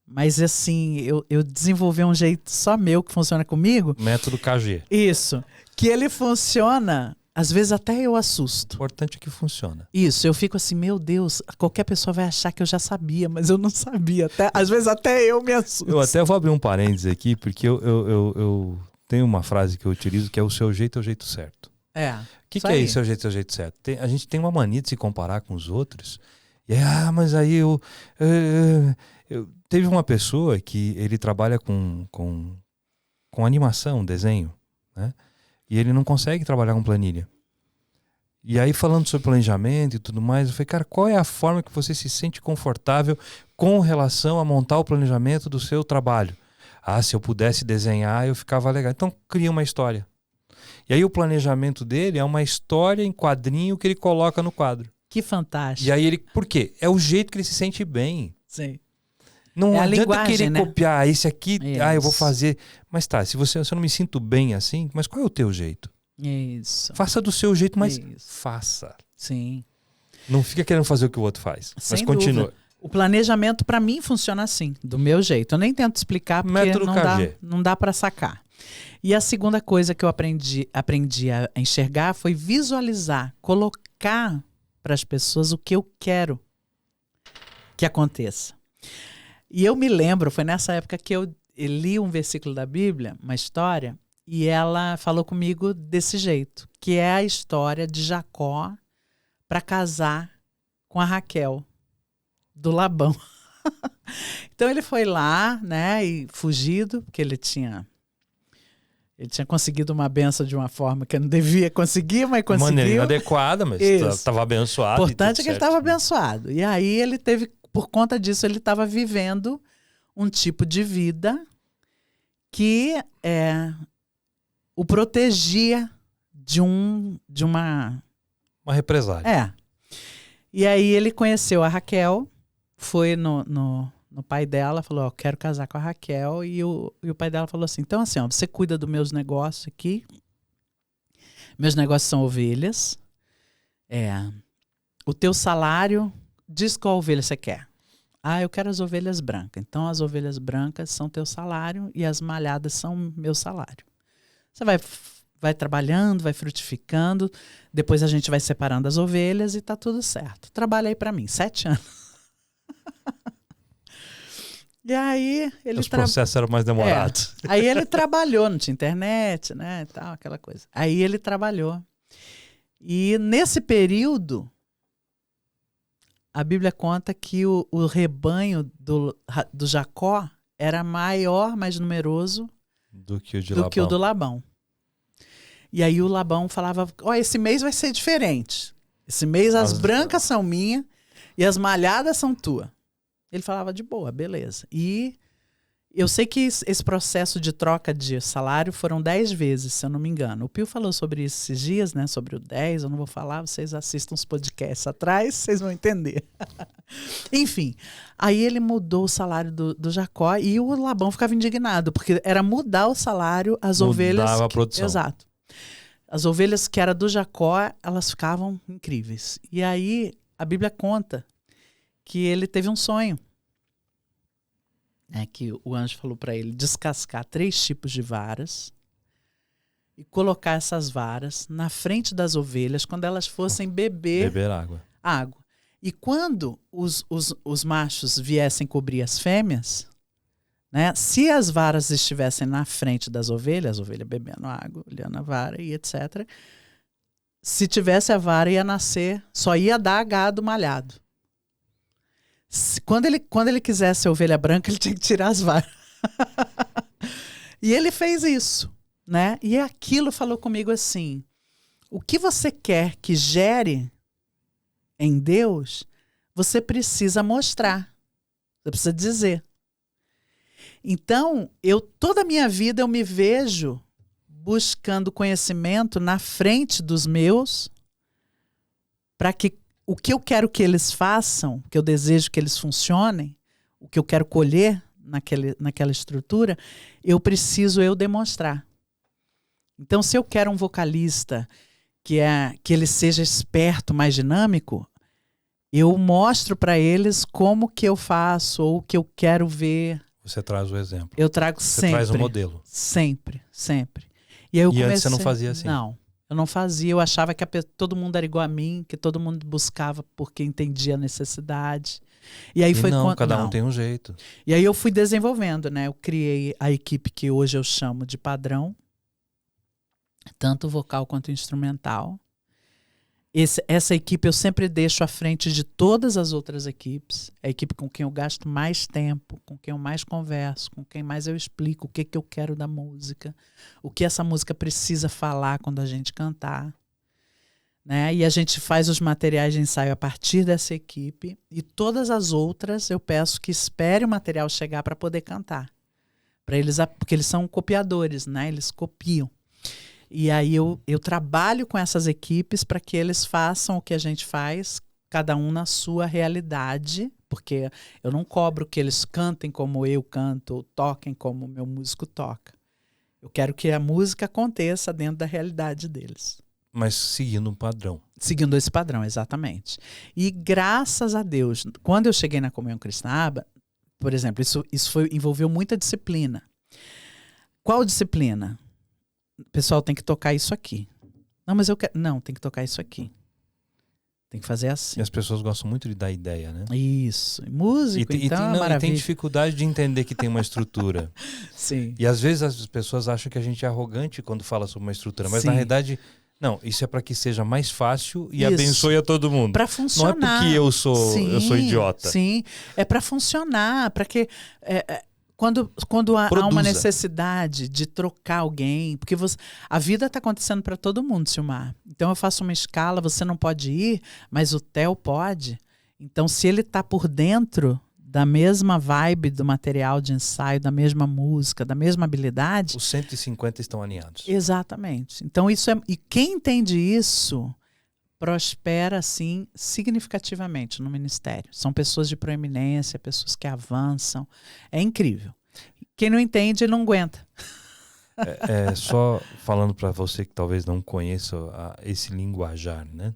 Mas assim, eu desenvolvi um jeito só meu que funciona comigo. Método KG. Isso. Que ele funciona, às vezes até eu assusto. O importante é que funciona. Isso, eu fico assim, meu Deus, qualquer pessoa vai achar que eu já sabia, mas eu não sabia. Às vezes até eu me assusto. Eu até vou abrir um parênteses aqui, porque eu tenho uma frase que eu utilizo que é o seu jeito é o jeito certo. É. O que é isso, seu jeito é o jeito certo? A gente tem uma mania de se comparar com os outros. E aí, mas aí eu teve uma pessoa que ele trabalha com animação, desenho, né? E ele não consegue trabalhar com planilha. E aí, falando sobre planejamento e tudo mais, eu falei, cara, qual é a forma que você se sente confortável com relação a montar o planejamento do seu trabalho? Ah, se eu pudesse desenhar, eu ficava legal. Então, cria uma história. E aí, o planejamento dele é uma história em quadrinho que ele coloca no quadro. Que fantástico. E aí, por quê? É o jeito que ele se sente bem. Sim. Não é adianta linguagem, querer né? copiar esse aqui, Isso. eu vou fazer. Mas tá, se eu não me sinto bem assim, mas qual é o teu jeito? Isso. Faça do seu jeito, mas Isso. faça. Sim. Não fica querendo fazer o que o outro faz. Sem mas continua. Dúvida. O planejamento, para mim, funciona assim, do meu jeito. Eu nem tento explicar, porque Método KG. não dá para sacar. E a segunda coisa que eu aprendi a enxergar foi visualizar, colocar para as pessoas o que eu quero que aconteça. E eu me lembro, foi nessa época que eu li um versículo da Bíblia, uma história, e ela falou comigo desse jeito, que é a história de Jacó para casar com a Raquel, do Labão. Então ele foi lá, né, e fugido, porque ele tinha conseguido uma benção de uma forma que eu não devia conseguir, mas conseguiu. De maneira inadequada, mas estava abençoado. O importante é que ele estava abençoado. E aí ele teve, por conta disso, ele estava vivendo um tipo de vida que o protegia de uma represália. É. E aí ele conheceu a Raquel, foi no pai dela, falou, ó, quero casar com a Raquel, e o pai dela falou assim, então assim, ó, você cuida dos meus negócios aqui, meus negócios são ovelhas, o teu salário, diz qual ovelha você quer. Ah, eu quero as ovelhas brancas, então as ovelhas brancas são teu salário e as malhadas são meu salário. Você vai trabalhando, vai frutificando, depois a gente vai separando as ovelhas e tá tudo certo. Trabalha aí para mim, 7 anos. E aí ele os processos eram mais demorados. Aí ele trabalhou, não tinha internet, né, e tal, aquela coisa. Aí ele trabalhou. E nesse período, a Bíblia conta que o rebanho do Jacó era maior, mais numeroso do que o do Labão. E aí o Labão falava, esse mês vai ser diferente. Esse mês as brancas são minhas e as malhadas são tuas. Ele falava de boa, beleza. E eu sei que esse processo de troca de salário foram 10 vezes, se eu não me engano. O Pio falou sobre isso esses dias, né? Sobre o 10, eu não vou falar, vocês assistam os podcasts atrás, vocês vão entender. Enfim, aí ele mudou o salário do Jacó e o Labão ficava indignado, porque era mudar o salário, as ovelhas... Mudava a produção. Exato. As ovelhas que era do Jacó, elas ficavam incríveis. E aí a Bíblia conta que ele teve um sonho, né, que o anjo falou para ele descascar 3 tipos de varas e colocar essas varas na frente das ovelhas quando elas fossem beber água. E quando os machos viessem cobrir as fêmeas, né, se as varas estivessem na frente das ovelhas, a ovelha bebendo água, olhando a vara e etc., se tivesse a vara ia nascer, só ia dar gado malhado. Quando ele quisesse a ovelha branca, ele tinha que tirar as varas. E ele fez isso, né? E aquilo falou comigo assim, o que você quer que gere em Deus, você precisa mostrar. Você precisa dizer. Então, toda a minha vida eu me vejo buscando conhecimento na frente dos meus, para que o que eu quero que eles façam, que eu desejo que eles funcionem, o que eu quero colher naquela estrutura, eu preciso demonstrar. Então, se eu quero um vocalista que ele seja esperto, mais dinâmico, eu mostro para eles como que eu faço ou o que eu quero ver. Você traz o exemplo. Eu trago sempre. Você traz o modelo. Sempre, sempre. E aí eu comecei, antes você não fazia assim? Não, eu não fazia. Eu achava que todo mundo era igual a mim, que todo mundo buscava porque entendia a necessidade. E aí Cada um tem um jeito. E aí eu fui desenvolvendo, né? Eu criei a equipe que hoje eu chamo de padrão, tanto vocal quanto instrumental. Essa equipe eu sempre deixo à frente de todas as outras equipes. É a equipe com quem eu gasto mais tempo, com quem eu mais converso, com quem mais eu explico o que eu quero da música, o que essa música precisa falar quando a gente cantar. Né? E a gente faz os materiais de ensaio a partir dessa equipe, e todas as outras eu peço que espere o material chegar para poder cantar. Porque eles são copiadores, né? Eles copiam. E aí eu trabalho com essas equipes para que eles façam o que a gente faz, cada um na sua realidade, porque eu não cobro que eles cantem como eu canto, ou toquem como o meu músico toca. Eu quero que a música aconteça dentro da realidade deles. Mas seguindo um padrão. Seguindo esse padrão, exatamente. E graças a Deus, quando eu cheguei na Comunhão Cristã, por exemplo, isso envolveu muita disciplina. Qual disciplina? O pessoal tem que tocar isso aqui. Não, mas eu quero... Não, tem que tocar isso aqui. Tem que fazer assim. E as pessoas gostam muito de dar ideia, né? Isso. Músico, então, e tem dificuldade de entender que tem uma estrutura. Sim. E às vezes as pessoas acham que a gente é arrogante quando fala sobre uma estrutura. Mas Sim. na realidade, não. Isso é para que seja mais fácil e Isso. Abençoe a todo mundo. Para funcionar. Não é porque eu sou idiota. Sim. É para funcionar. Para que... Quando há uma necessidade de trocar alguém, porque a vida está acontecendo para todo mundo, Silmar. Então eu faço uma escala, você não pode ir, mas o Theo pode. Então se ele está por dentro da mesma vibe do material de ensaio, da mesma música, da mesma habilidade... Os 150 estão alinhados. Exatamente. Então e quem entende isso prospera, assim, significativamente no ministério. São pessoas de proeminência, pessoas que avançam. É incrível. Quem não entende, não aguenta. Só falando para você que talvez não conheça esse linguajar, né?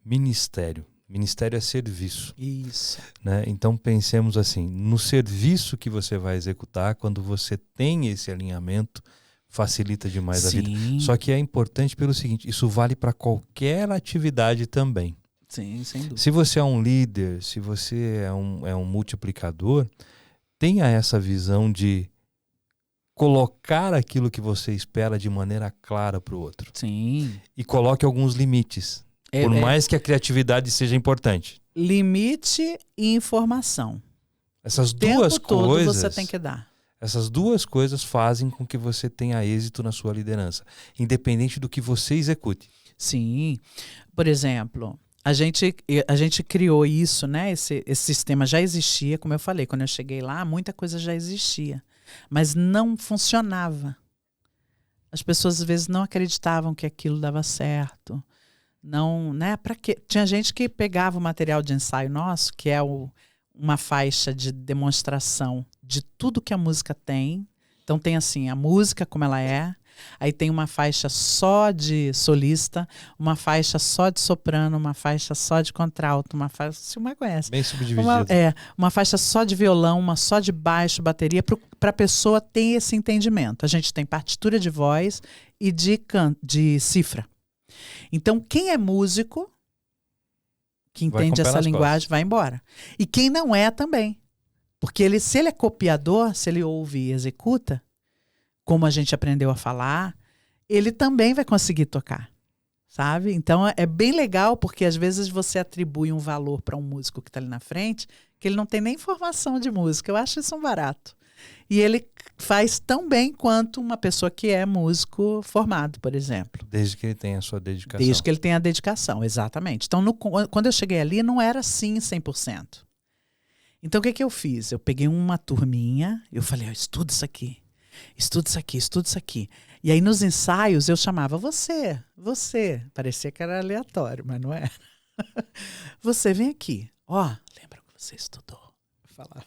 Ministério. Ministério é serviço. Isso. Né? Então pensemos assim, no serviço que você vai executar, quando você tem esse alinhamento, facilita demais a vida. Só que é importante pelo seguinte, isso vale para qualquer atividade também. Sim, sem dúvida. Se você é um líder, se você é um multiplicador, tenha essa visão de colocar aquilo que você espera de maneira clara para o outro. Sim. E coloque alguns limites, por mais que a criatividade seja importante. Limite e informação. Essas duas coisas... você tem que dar. Essas duas coisas fazem com que você tenha êxito na sua liderança, independente do que você execute. Sim. Por exemplo, a gente criou isso, né? Esse sistema já existia, como eu falei, quando eu cheguei lá, muita coisa já existia, mas não funcionava. As pessoas às vezes não acreditavam que aquilo dava certo. Não, né? Para quê? Tinha gente que pegava o material de ensaio nosso, que é uma faixa de demonstração de tudo que a música tem. Então tem assim, a música como ela é, aí tem uma faixa só de solista, uma faixa só de soprano, uma faixa só de contralto, uma faixa, se uma conhece. Bem subdividido. Uma faixa só de violão, uma só de baixo, bateria, para a pessoa ter esse entendimento. A gente tem partitura de voz e de cifra. Então quem é músico, que entende essa linguagem, vai embora. E quem não é também. Porque se ele é copiador, se ele ouve e executa, como a gente aprendeu a falar, ele também vai conseguir tocar, sabe? Então é bem legal, porque às vezes você atribui um valor para um músico que está ali na frente, que ele não tem nem formação de música. Eu acho isso um barato. E ele faz tão bem quanto uma pessoa que é músico formado, por exemplo. Desde que ele tenha a sua dedicação. Desde que ele tenha a dedicação, exatamente. Então, quando eu cheguei ali, não era assim 100%. Então, o que eu fiz? Eu peguei uma turminha, eu falei, estuda isso aqui, estuda isso aqui, estuda isso aqui. E aí nos ensaios eu chamava você. Parecia que era aleatório, mas não era. Você, vem aqui. Ó, lembra que você estudou? Eu falava.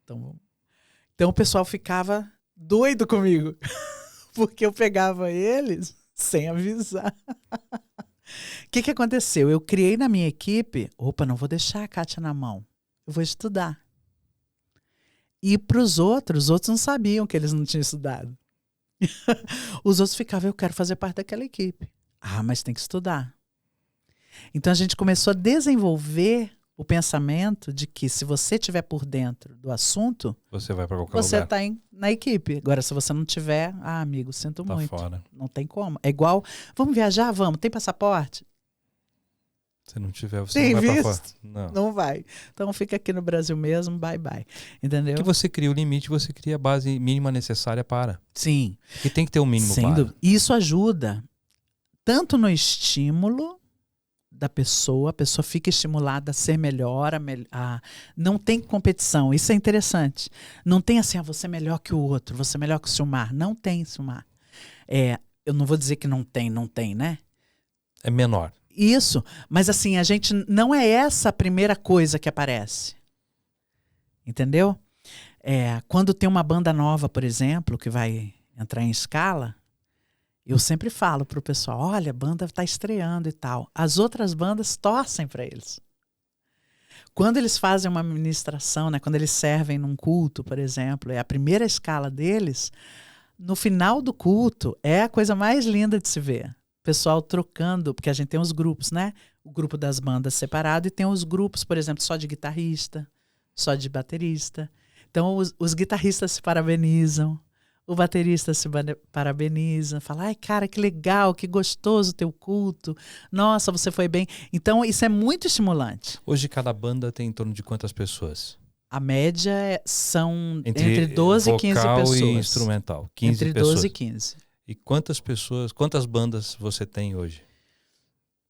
Então o pessoal ficava doido comigo. Porque eu pegava eles sem avisar. O que aconteceu? Eu criei na minha equipe, não vou deixar a Kátia na mão. Eu vou estudar. E para os outros não sabiam que eles não tinham estudado. Os outros ficavam, eu quero fazer parte daquela equipe. Mas tem que estudar. Então a gente começou a desenvolver o pensamento de que se você estiver por dentro do assunto, você vai para qualquer você lugar. está na equipe. Agora, se você não tiver, amigo, sinto Tá muito. Fora. Não tem como. É igual, vamos viajar? Vamos. Tem passaporte? Se não tiver, você tem não vai visto? para fora. Não vai. Então fica aqui no Brasil mesmo, bye bye. Entendeu? Que você cria o limite, você cria a base mínima necessária para. Sim. Que tem que ter um mínimo Sem para. dúvida. Isso ajuda tanto no estímulo da pessoa, a pessoa fica estimulada a ser melhor, não tem competição, isso é interessante. Não tem assim, você é melhor que o outro, você é melhor que o Silmar. Não tem, Silmar. Eu não vou dizer que não tem, né? É menor. Isso, mas assim, a gente não é essa a primeira coisa que aparece. Entendeu? Quando tem uma banda nova, por exemplo, que vai entrar em escala, eu sempre falo pro pessoal, olha, a banda está estreando e tal. As outras bandas torcem para eles. Quando eles fazem uma ministração, né, quando eles servem num culto, por exemplo, é a primeira escala deles, no final do culto é a coisa mais linda de se ver. O pessoal trocando, porque a gente tem os grupos, né? O grupo das bandas separado e tem os grupos, por exemplo, só de guitarrista, só de baterista. Então os guitarristas se parabenizam. O baterista se parabeniza, fala, ai, cara, que legal, que gostoso o teu culto. Nossa, você foi bem. Então, isso é muito estimulante. Hoje, cada banda tem em torno de quantas pessoas? A média são entre 12 e 15 pessoas. Vocal e instrumental, 15 entre pessoas. 12 e 15. E quantas bandas você tem hoje?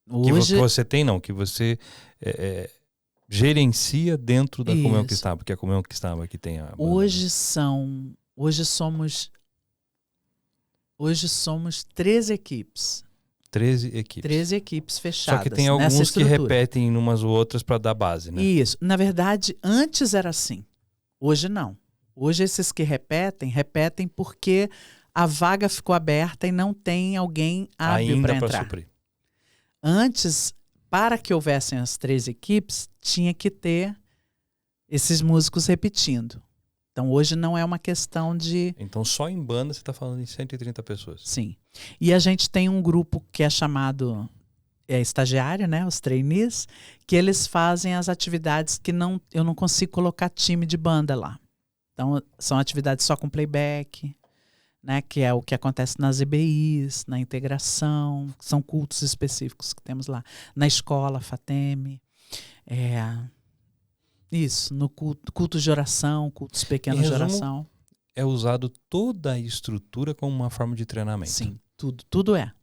Hoje... Que você tem, não, que você gerencia dentro da Comunhão Cristã, porque a Comunhão Cristã que tem a banda. Hoje somos 13 equipes. 13 equipes. 13 equipes fechadas. Só que tem alguns que repetem umas ou outras para dar base, né? Isso. Na verdade, antes era assim. Hoje não. Hoje esses que repetem porque a vaga ficou aberta e não tem alguém hábil para entrar. Suprir. Antes, para que houvessem as 13 equipes, tinha que ter esses músicos repetindo. Então, hoje não é uma questão de... Então, só em banda você está falando em 130 pessoas. Sim. E a gente tem um grupo que é chamado estagiário, né? Os trainees, que eles fazem as atividades que eu não consigo colocar time de banda lá. Então, são atividades só com playback, né? Que é o que acontece nas EBIs, na integração, são cultos específicos que temos lá. Na escola, FATEM, isso, no culto de oração, cultos pequenos de oração. É usado toda a estrutura como uma forma de treinamento. Sim, tudo é.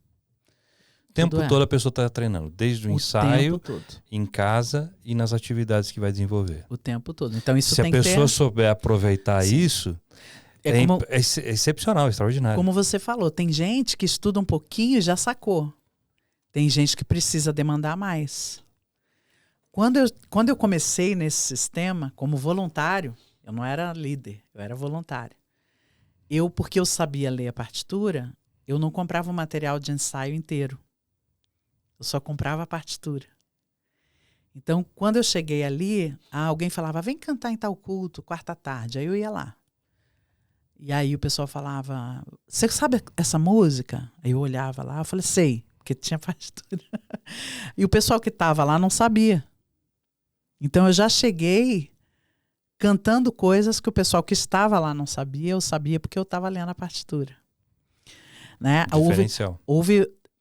O tempo todo a pessoa está treinando, desde o ensaio, em casa e nas atividades que vai desenvolver. O tempo todo. Então, isso Se tem a pessoa souber aproveitar isso, é excepcional, extraordinário. Como você falou, tem gente que estuda um pouquinho e já sacou. Tem gente que precisa demandar mais. Quando eu comecei nesse sistema, como voluntário, eu não era líder, eu era voluntário. Porque eu sabia ler a partitura, eu não comprava o material de ensaio inteiro. Eu só comprava a partitura. Então, quando eu cheguei ali, alguém falava, vem cantar em tal culto, quarta tarde. Aí eu ia lá. E aí o pessoal falava, você sabe essa música? Aí eu olhava lá, eu falei, sei, porque tinha partitura. E o pessoal que estava lá não sabia. Então eu já cheguei cantando coisas que o pessoal que estava lá não sabia, eu sabia porque eu estava lendo a partitura. Né?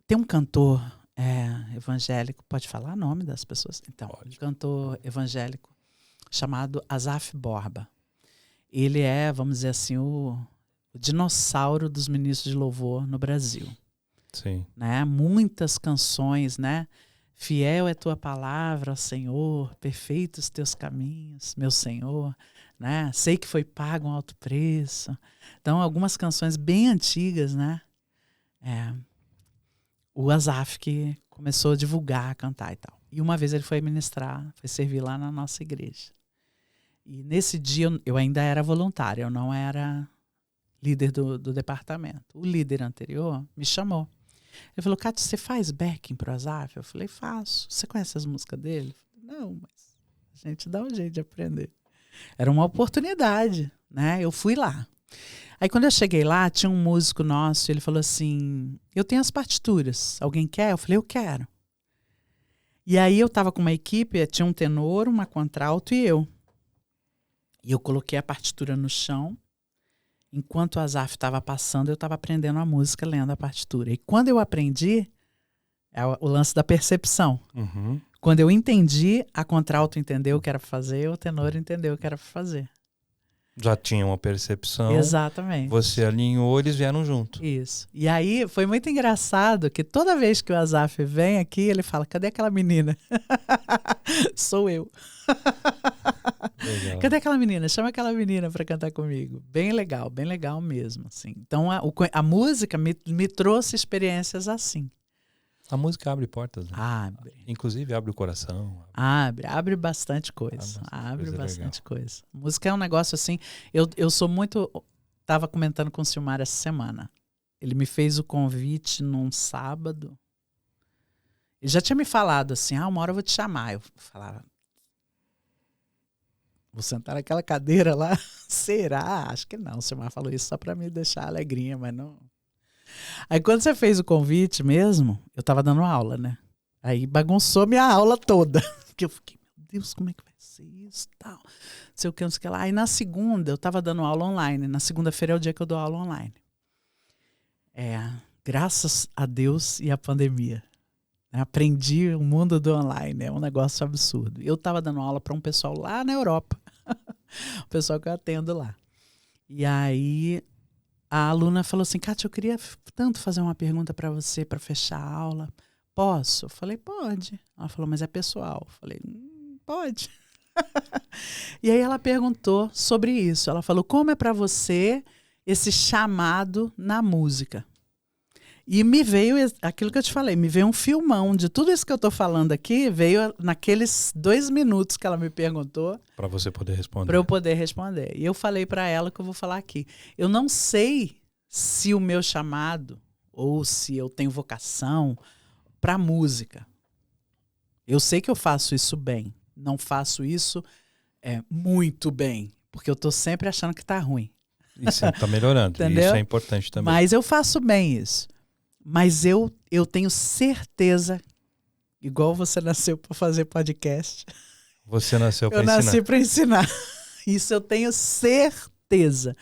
Tem um cantor evangélico, pode falar o nome das pessoas? Então, um cantor evangélico chamado Asaf Borba. Ele é, vamos dizer assim, o dinossauro dos ministros de louvor no Brasil. Sim. Né? Muitas canções, né? Fiel é tua palavra, Senhor, perfeitos os teus caminhos, meu Senhor, né? Sei que foi pago um alto preço. Então, algumas canções bem antigas, né? o Azaf que começou a divulgar, a cantar e tal. E uma vez ele foi ministrar, foi servir lá na nossa igreja. E nesse dia eu ainda era voluntária, eu não era líder do departamento. O líder anterior me chamou. Ele falou, Cátia, você faz backing pro Azaf? Eu falei, faço. Você conhece as músicas dele? Eu falei, não, mas a gente dá um jeito de aprender. Era uma oportunidade, né? Eu fui lá. Aí quando eu cheguei lá, tinha um músico nosso, ele falou assim, eu tenho as partituras, alguém quer? Eu falei, eu quero. E aí eu estava com uma equipe, tinha um tenor, uma contralto e eu. E eu coloquei a partitura no chão. Enquanto o Azaf estava passando, eu estava aprendendo a música, lendo a partitura. E quando eu aprendi, é o lance da percepção. Uhum. Quando eu entendi, a contralto entendeu o que era para fazer, o tenor entendeu o que era para fazer. Já tinha uma percepção. Exatamente. Você alinhou, eles vieram junto. Isso. E aí foi muito engraçado que toda vez que o Azaf vem aqui, ele fala, cadê aquela menina? Sou eu. Legal. Cadê aquela menina? Chama aquela menina para cantar comigo. Bem legal mesmo. Assim. Então a música me trouxe experiências assim. A música abre portas, né? Abre. Inclusive abre o coração. Abre bastante coisa. Abre bastante coisa. Música é um negócio assim. Eu sou muito. Estava comentando com o Silmar essa semana. Ele me fez o convite num sábado. Ele já tinha me falado assim: uma hora eu vou te chamar. Eu falava: vou sentar naquela cadeira lá? Será? Acho que não. O Silmar falou isso só para me deixar alegrinha, mas não. Aí quando você fez o convite mesmo, eu tava dando aula, né? Aí bagunçou minha aula toda. Porque eu fiquei, meu Deus, como é que vai ser isso e tal? Não sei o que, não sei o que lá. Aí na segunda, eu tava dando aula online. Na segunda-feira é o dia que eu dou aula online. Graças a Deus e a pandemia. Aprendi o mundo do online, é um negócio absurdo. Eu tava dando aula para um pessoal lá na Europa. O pessoal que eu atendo lá. E aí a aluna falou assim, Cátia, eu queria tanto fazer uma pergunta para você para fechar a aula. Posso? Eu falei, pode. Ela falou, mas é pessoal. Eu falei, pode. E aí ela perguntou sobre isso. Ela falou, como é para você esse chamado na música? E me veio aquilo que eu te falei, me veio um filmão de tudo isso que eu estou falando aqui, veio naqueles 2 minutos que ela me perguntou. Para você poder responder. Para eu poder responder. E eu falei para ela que eu vou falar aqui. Eu não sei se o meu chamado ou se eu tenho vocação para música. Eu sei que eu faço isso bem. Não faço isso muito bem, porque eu estou sempre achando que está ruim. Isso está melhorando. Entendeu? Isso é importante também. Mas eu faço bem isso. Mas eu tenho certeza, igual você nasceu para fazer podcast. Você nasceu para ensinar. Eu nasci para ensinar. Isso eu tenho certeza.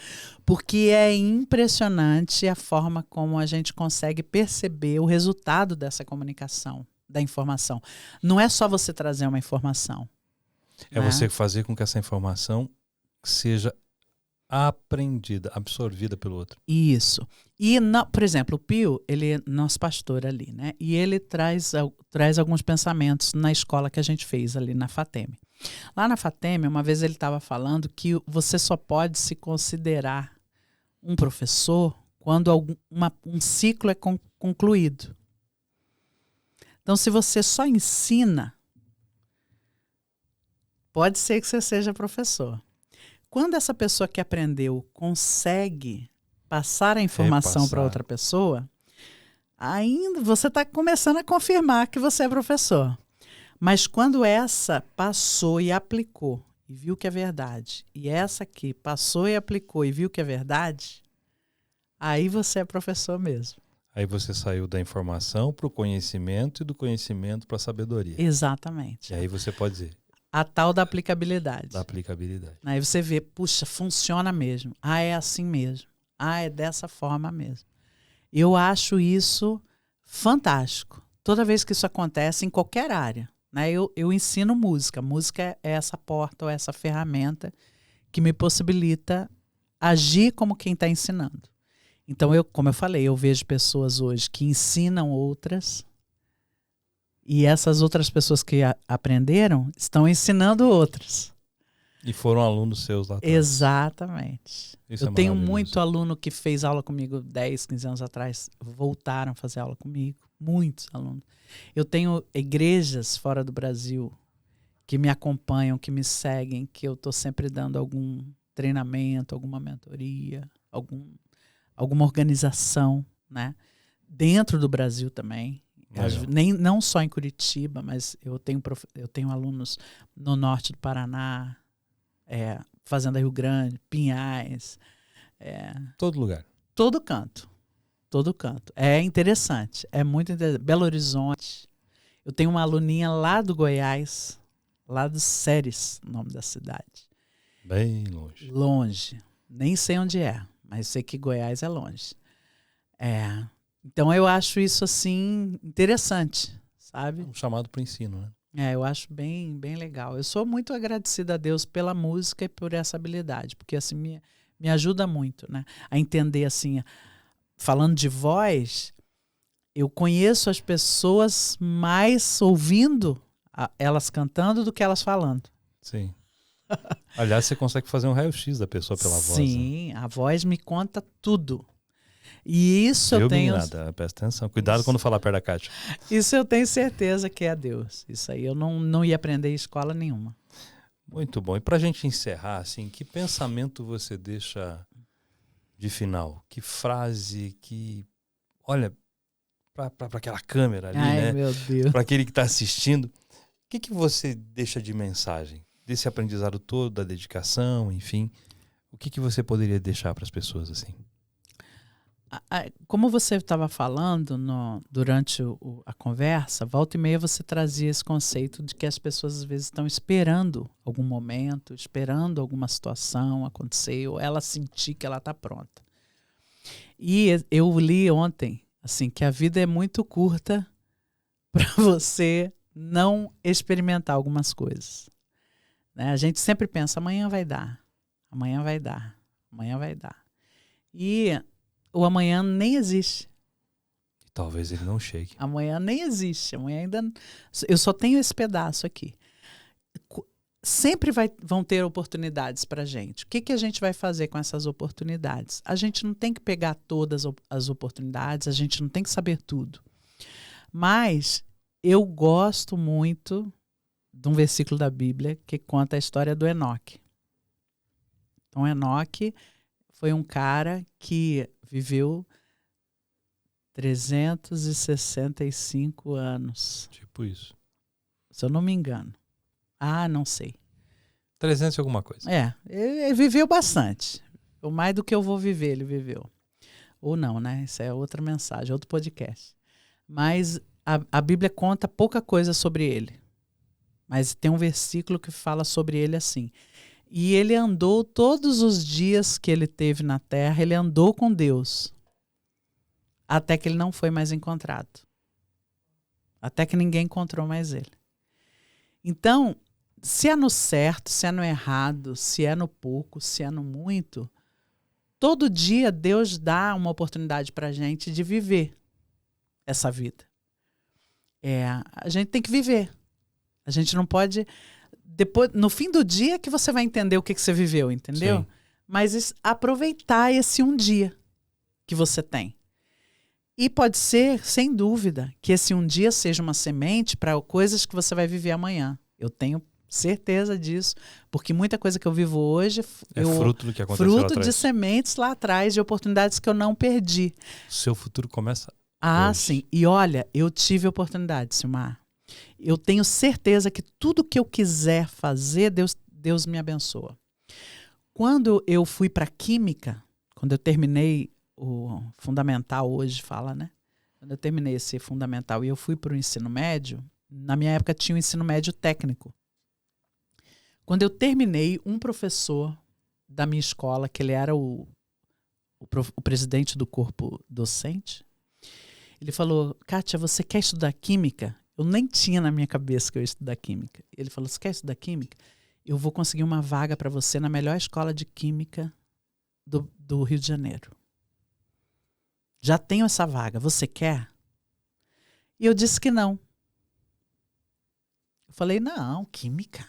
Porque é impressionante a forma como a gente consegue perceber o resultado dessa comunicação, da informação. Não é só você trazer uma informação. É você fazer com que essa informação seja aprendida, absorvida pelo outro. Isso. E, por exemplo, o Pio, ele é nosso pastor ali, né? E ele traz alguns pensamentos na escola que a gente fez ali na FATEM. Lá na FATEM, uma vez ele estava falando que você só pode se considerar um professor quando um ciclo é concluído. Então, se você só ensina, pode ser que você seja professor. Quando essa pessoa que aprendeu consegue passar a informação para outra pessoa, ainda você está começando a confirmar que você é professor. Mas quando essa passou e aplicou e viu que é verdade, e essa aqui passou e aplicou e viu que é verdade, aí você é professor mesmo. Aí você saiu da informação para o conhecimento e do conhecimento para a sabedoria. Exatamente. E aí você pode dizer... A tal da aplicabilidade. Da aplicabilidade. Aí você vê, puxa, funciona mesmo. É assim mesmo. É dessa forma mesmo. Eu acho isso fantástico. Toda vez que isso acontece em qualquer área, né? Eu ensino música. Música é essa porta ou essa ferramenta que me possibilita agir como quem está ensinando. Então, como eu falei, eu vejo pessoas hoje que ensinam outras. E essas outras pessoas que aprenderam estão ensinando outras. E foram alunos seus lá atrás. Exatamente. Isso eu é tenho maravilhoso. muito aluno que fez aula comigo 10, 15 anos atrás, voltaram a fazer aula comigo. Muitos alunos. Eu tenho igrejas fora do Brasil que me acompanham, que me seguem, que eu estou sempre dando algum treinamento, alguma mentoria, alguma organização, né? Dentro do Brasil também. Não só em Curitiba, mas eu tenho alunos no norte do Paraná, Fazenda Rio Grande, Pinhais. Todo lugar. Todo canto. Todo canto. É interessante. É muito interessante. Belo Horizonte. Eu tenho uma aluninha lá do Goiás, lá do Séries, o nome da cidade. Bem longe. Longe. Nem sei onde é, mas sei que Goiás é longe. Então eu acho isso assim interessante, sabe? Um chamado para o ensino, né? Eu acho bem, bem legal. Eu sou muito agradecida a Deus pela música e por essa habilidade, porque assim me ajuda muito, né? A entender assim, falando de voz, eu conheço as pessoas mais ouvindo elas cantando do que elas falando. Sim. Aliás, você consegue fazer um raio-x da pessoa pela voz. Sim, a voz me conta tudo. E isso eu tenho. Nada, presta atenção. Cuidado quando falar perto da Kátia. Isso eu tenho certeza que é Deus. Isso aí eu não ia aprender em escola nenhuma. Muito bom. E pra gente encerrar, assim, que pensamento você deixa de final? Que frase, olha, pra aquela câmera ali, Ai, né? meu Deus. Pra aquele que tá assistindo. O que você deixa de mensagem? Desse aprendizado todo, da dedicação, enfim. O que você poderia deixar para as pessoas, assim? Como você estava falando durante a conversa, volta e meia você trazia esse conceito de que as pessoas às vezes estão esperando algum momento, esperando alguma situação acontecer, ou ela sentir que ela está pronta. E eu li ontem assim, que a vida é muito curta para você não experimentar algumas coisas. Né? A gente sempre pensa, amanhã vai dar, amanhã vai dar, amanhã vai dar. E o amanhã nem existe. Talvez ele não chegue. Amanhã nem existe. Amanhã ainda. Eu só tenho esse pedaço aqui. Sempre vão ter oportunidades para a gente. O que a gente vai fazer com essas oportunidades? A gente não tem que pegar todas as oportunidades, a gente não tem que saber tudo. Mas eu gosto muito de um versículo da Bíblia que conta a história do Enoque. Então, Enoque foi um cara que viveu 365 anos. Tipo isso. Se eu não me engano. Não sei. 300 e alguma coisa. Ele viveu bastante. O mais do que eu vou viver, ele viveu. Ou não, né? Isso é outra mensagem, outro podcast. Mas a Bíblia conta pouca coisa sobre ele. Mas tem um versículo que fala sobre ele assim. E ele andou todos os dias que ele teve na terra, ele andou com Deus. Até que ele não foi mais encontrado. Até que ninguém encontrou mais ele. Então, se é no certo, se é no errado, se é no pouco, se é no muito, todo dia Deus dá uma oportunidade para a gente de viver essa vida. A gente tem que viver. A gente não pode... Depois, no fim do dia que você vai entender o que você viveu, entendeu? Sim. Mas aproveitar esse um dia que você tem. E pode ser, sem dúvida, que esse um dia seja uma semente para coisas que você vai viver amanhã. Eu tenho certeza disso, porque muita coisa que eu vivo hoje é fruto do que aconteceu lá atrás. Fruto de sementes lá atrás, de oportunidades que eu não perdi. O seu futuro começa hoje. Sim. E olha, eu tive oportunidade, Silmar. Eu tenho certeza que tudo que eu quiser fazer, Deus me abençoa. Quando eu fui para Química, quando eu terminei o fundamental, hoje fala, né? Quando eu terminei esse fundamental e eu fui para o ensino médio, na minha época tinha o ensino médio técnico. Quando eu terminei, um professor da minha escola, que ele era o presidente do corpo docente, ele falou, Kátia, você quer estudar Química? Eu nem tinha na minha cabeça que eu ia estudar Química. Ele falou, você quer estudar Química? Eu vou conseguir uma vaga para você na melhor escola de Química do Rio de Janeiro. Já tenho essa vaga, você quer? E eu disse que não. Eu falei, não, Química.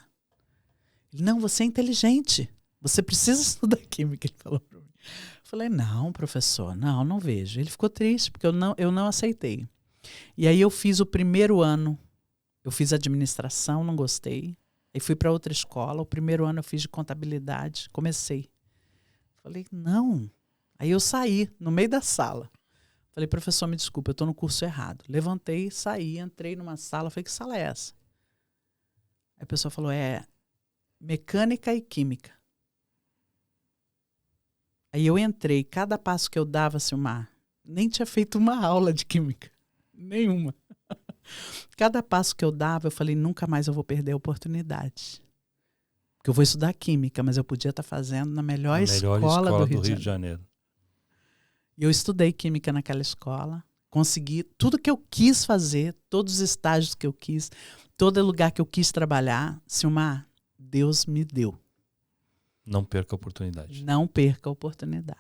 Ele, não, você é inteligente. Você precisa estudar química, ele falou para mim. Eu falei, não, professor, não vejo. Ele ficou triste, porque eu não aceitei. E aí eu fiz o primeiro ano, eu fiz administração, não gostei. Aí fui para outra escola, o primeiro ano eu fiz de contabilidade, comecei. Falei, não. Aí eu saí, no meio da sala. Falei, professor, me desculpa, eu estou no curso errado. Levantei, saí, entrei numa sala, falei, que sala é essa? Aí a pessoa falou, mecânica e química. Aí eu entrei, cada passo que eu dava, Silmar, nem tinha feito uma aula de química. Nenhuma. Cada passo que eu dava, eu falei, nunca mais eu vou perder a oportunidade. Porque eu vou estudar química, mas eu podia estar fazendo na melhor escola do Rio de Janeiro. E eu estudei química naquela escola, consegui tudo que eu quis fazer, todos os estágios que eu quis, todo lugar que eu quis trabalhar. Silmar, Deus me deu. Não perca a oportunidade. Não perca a oportunidade.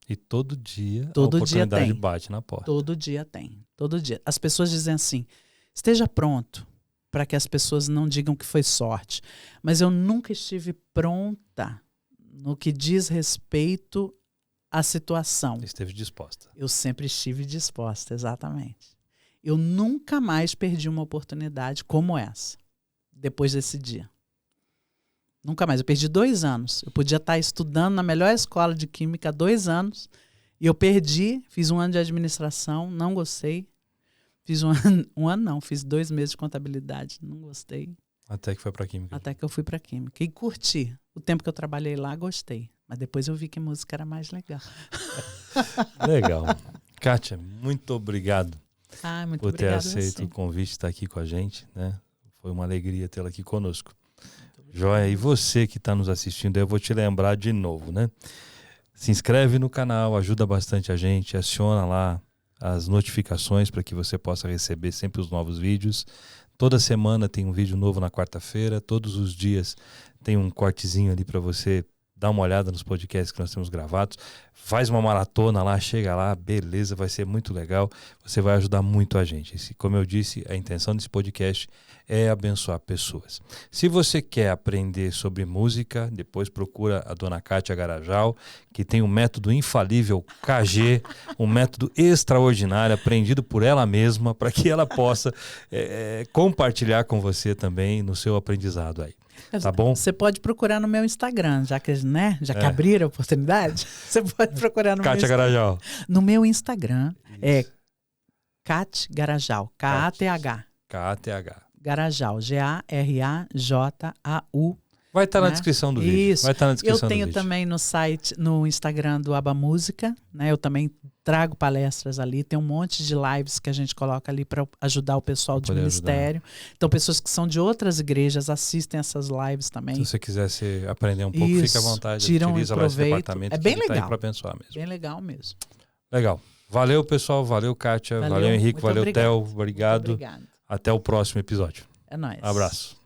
E todo dia a oportunidade bate na porta. Todo dia tem. Todo dia. As pessoas dizem assim, esteja pronto para que as pessoas não digam que foi sorte. Mas eu nunca estive pronta no que diz respeito à situação. Você esteve disposta. Eu sempre estive disposta, exatamente. Eu nunca mais perdi uma oportunidade como essa, depois desse dia. Nunca mais. Eu perdi 2 anos. Eu podia estar estudando na melhor escola de química há 2 anos. E eu perdi. Fiz 1 ano de administração. Não gostei. Fiz 1 ano não. Fiz 2 meses de contabilidade. Não gostei. Até que foi para química. Até que eu fui para química. E curti. O tempo que eu trabalhei lá, gostei. Mas depois eu vi que música era mais legal. Legal. Kátia, muito obrigado por ter aceito o convite de estar aqui com a gente, né? Foi uma alegria tê-la aqui conosco. Joia, e você que está nos assistindo, eu vou te lembrar de novo, né? Se inscreve no canal, ajuda bastante a gente, aciona lá as notificações para que você possa receber sempre os novos vídeos. Toda semana tem um vídeo novo na quarta-feira, todos os dias tem um cortezinho ali para você dar uma olhada nos podcasts que nós temos gravados. Faz uma maratona lá, chega lá, beleza, vai ser muito legal. Você vai ajudar muito a gente. Como eu disse, a intenção desse podcast é abençoar pessoas. Se você quer aprender sobre música, depois procura a dona Kátia Garajal, que tem um método infalível KG, um método extraordinário, aprendido por ela mesma, para que ela possa compartilhar com você também no seu aprendizado aí. Tá bom? Você pode procurar no meu Instagram, já que abriram a oportunidade. Você pode procurar no Kátia Garajal. No meu Instagram é Kat Garajal, K-A-T-H. K-A-T-H. Garajal, G-A-R-A-J-A-U. Vai estar na descrição do vídeo. Isso. Vai estar na descrição eu tenho também no site, no Instagram do Aba Música, né? Eu também trago palestras ali, tem um monte de lives que a gente coloca ali para ajudar o pessoal do ministério. Então, pessoas que são de outras igrejas assistem essas lives também. Se você quiser aprender um pouco, fique à vontade. Utiliza lá esse departamento. É bem legal. Tá aí para abençoar mesmo. Bem legal mesmo. Legal. Valeu, pessoal. Valeu, Kátia. Valeu Henrique. Valeu, Theo. Obrigado. Até o próximo episódio. É nóis. Abraço.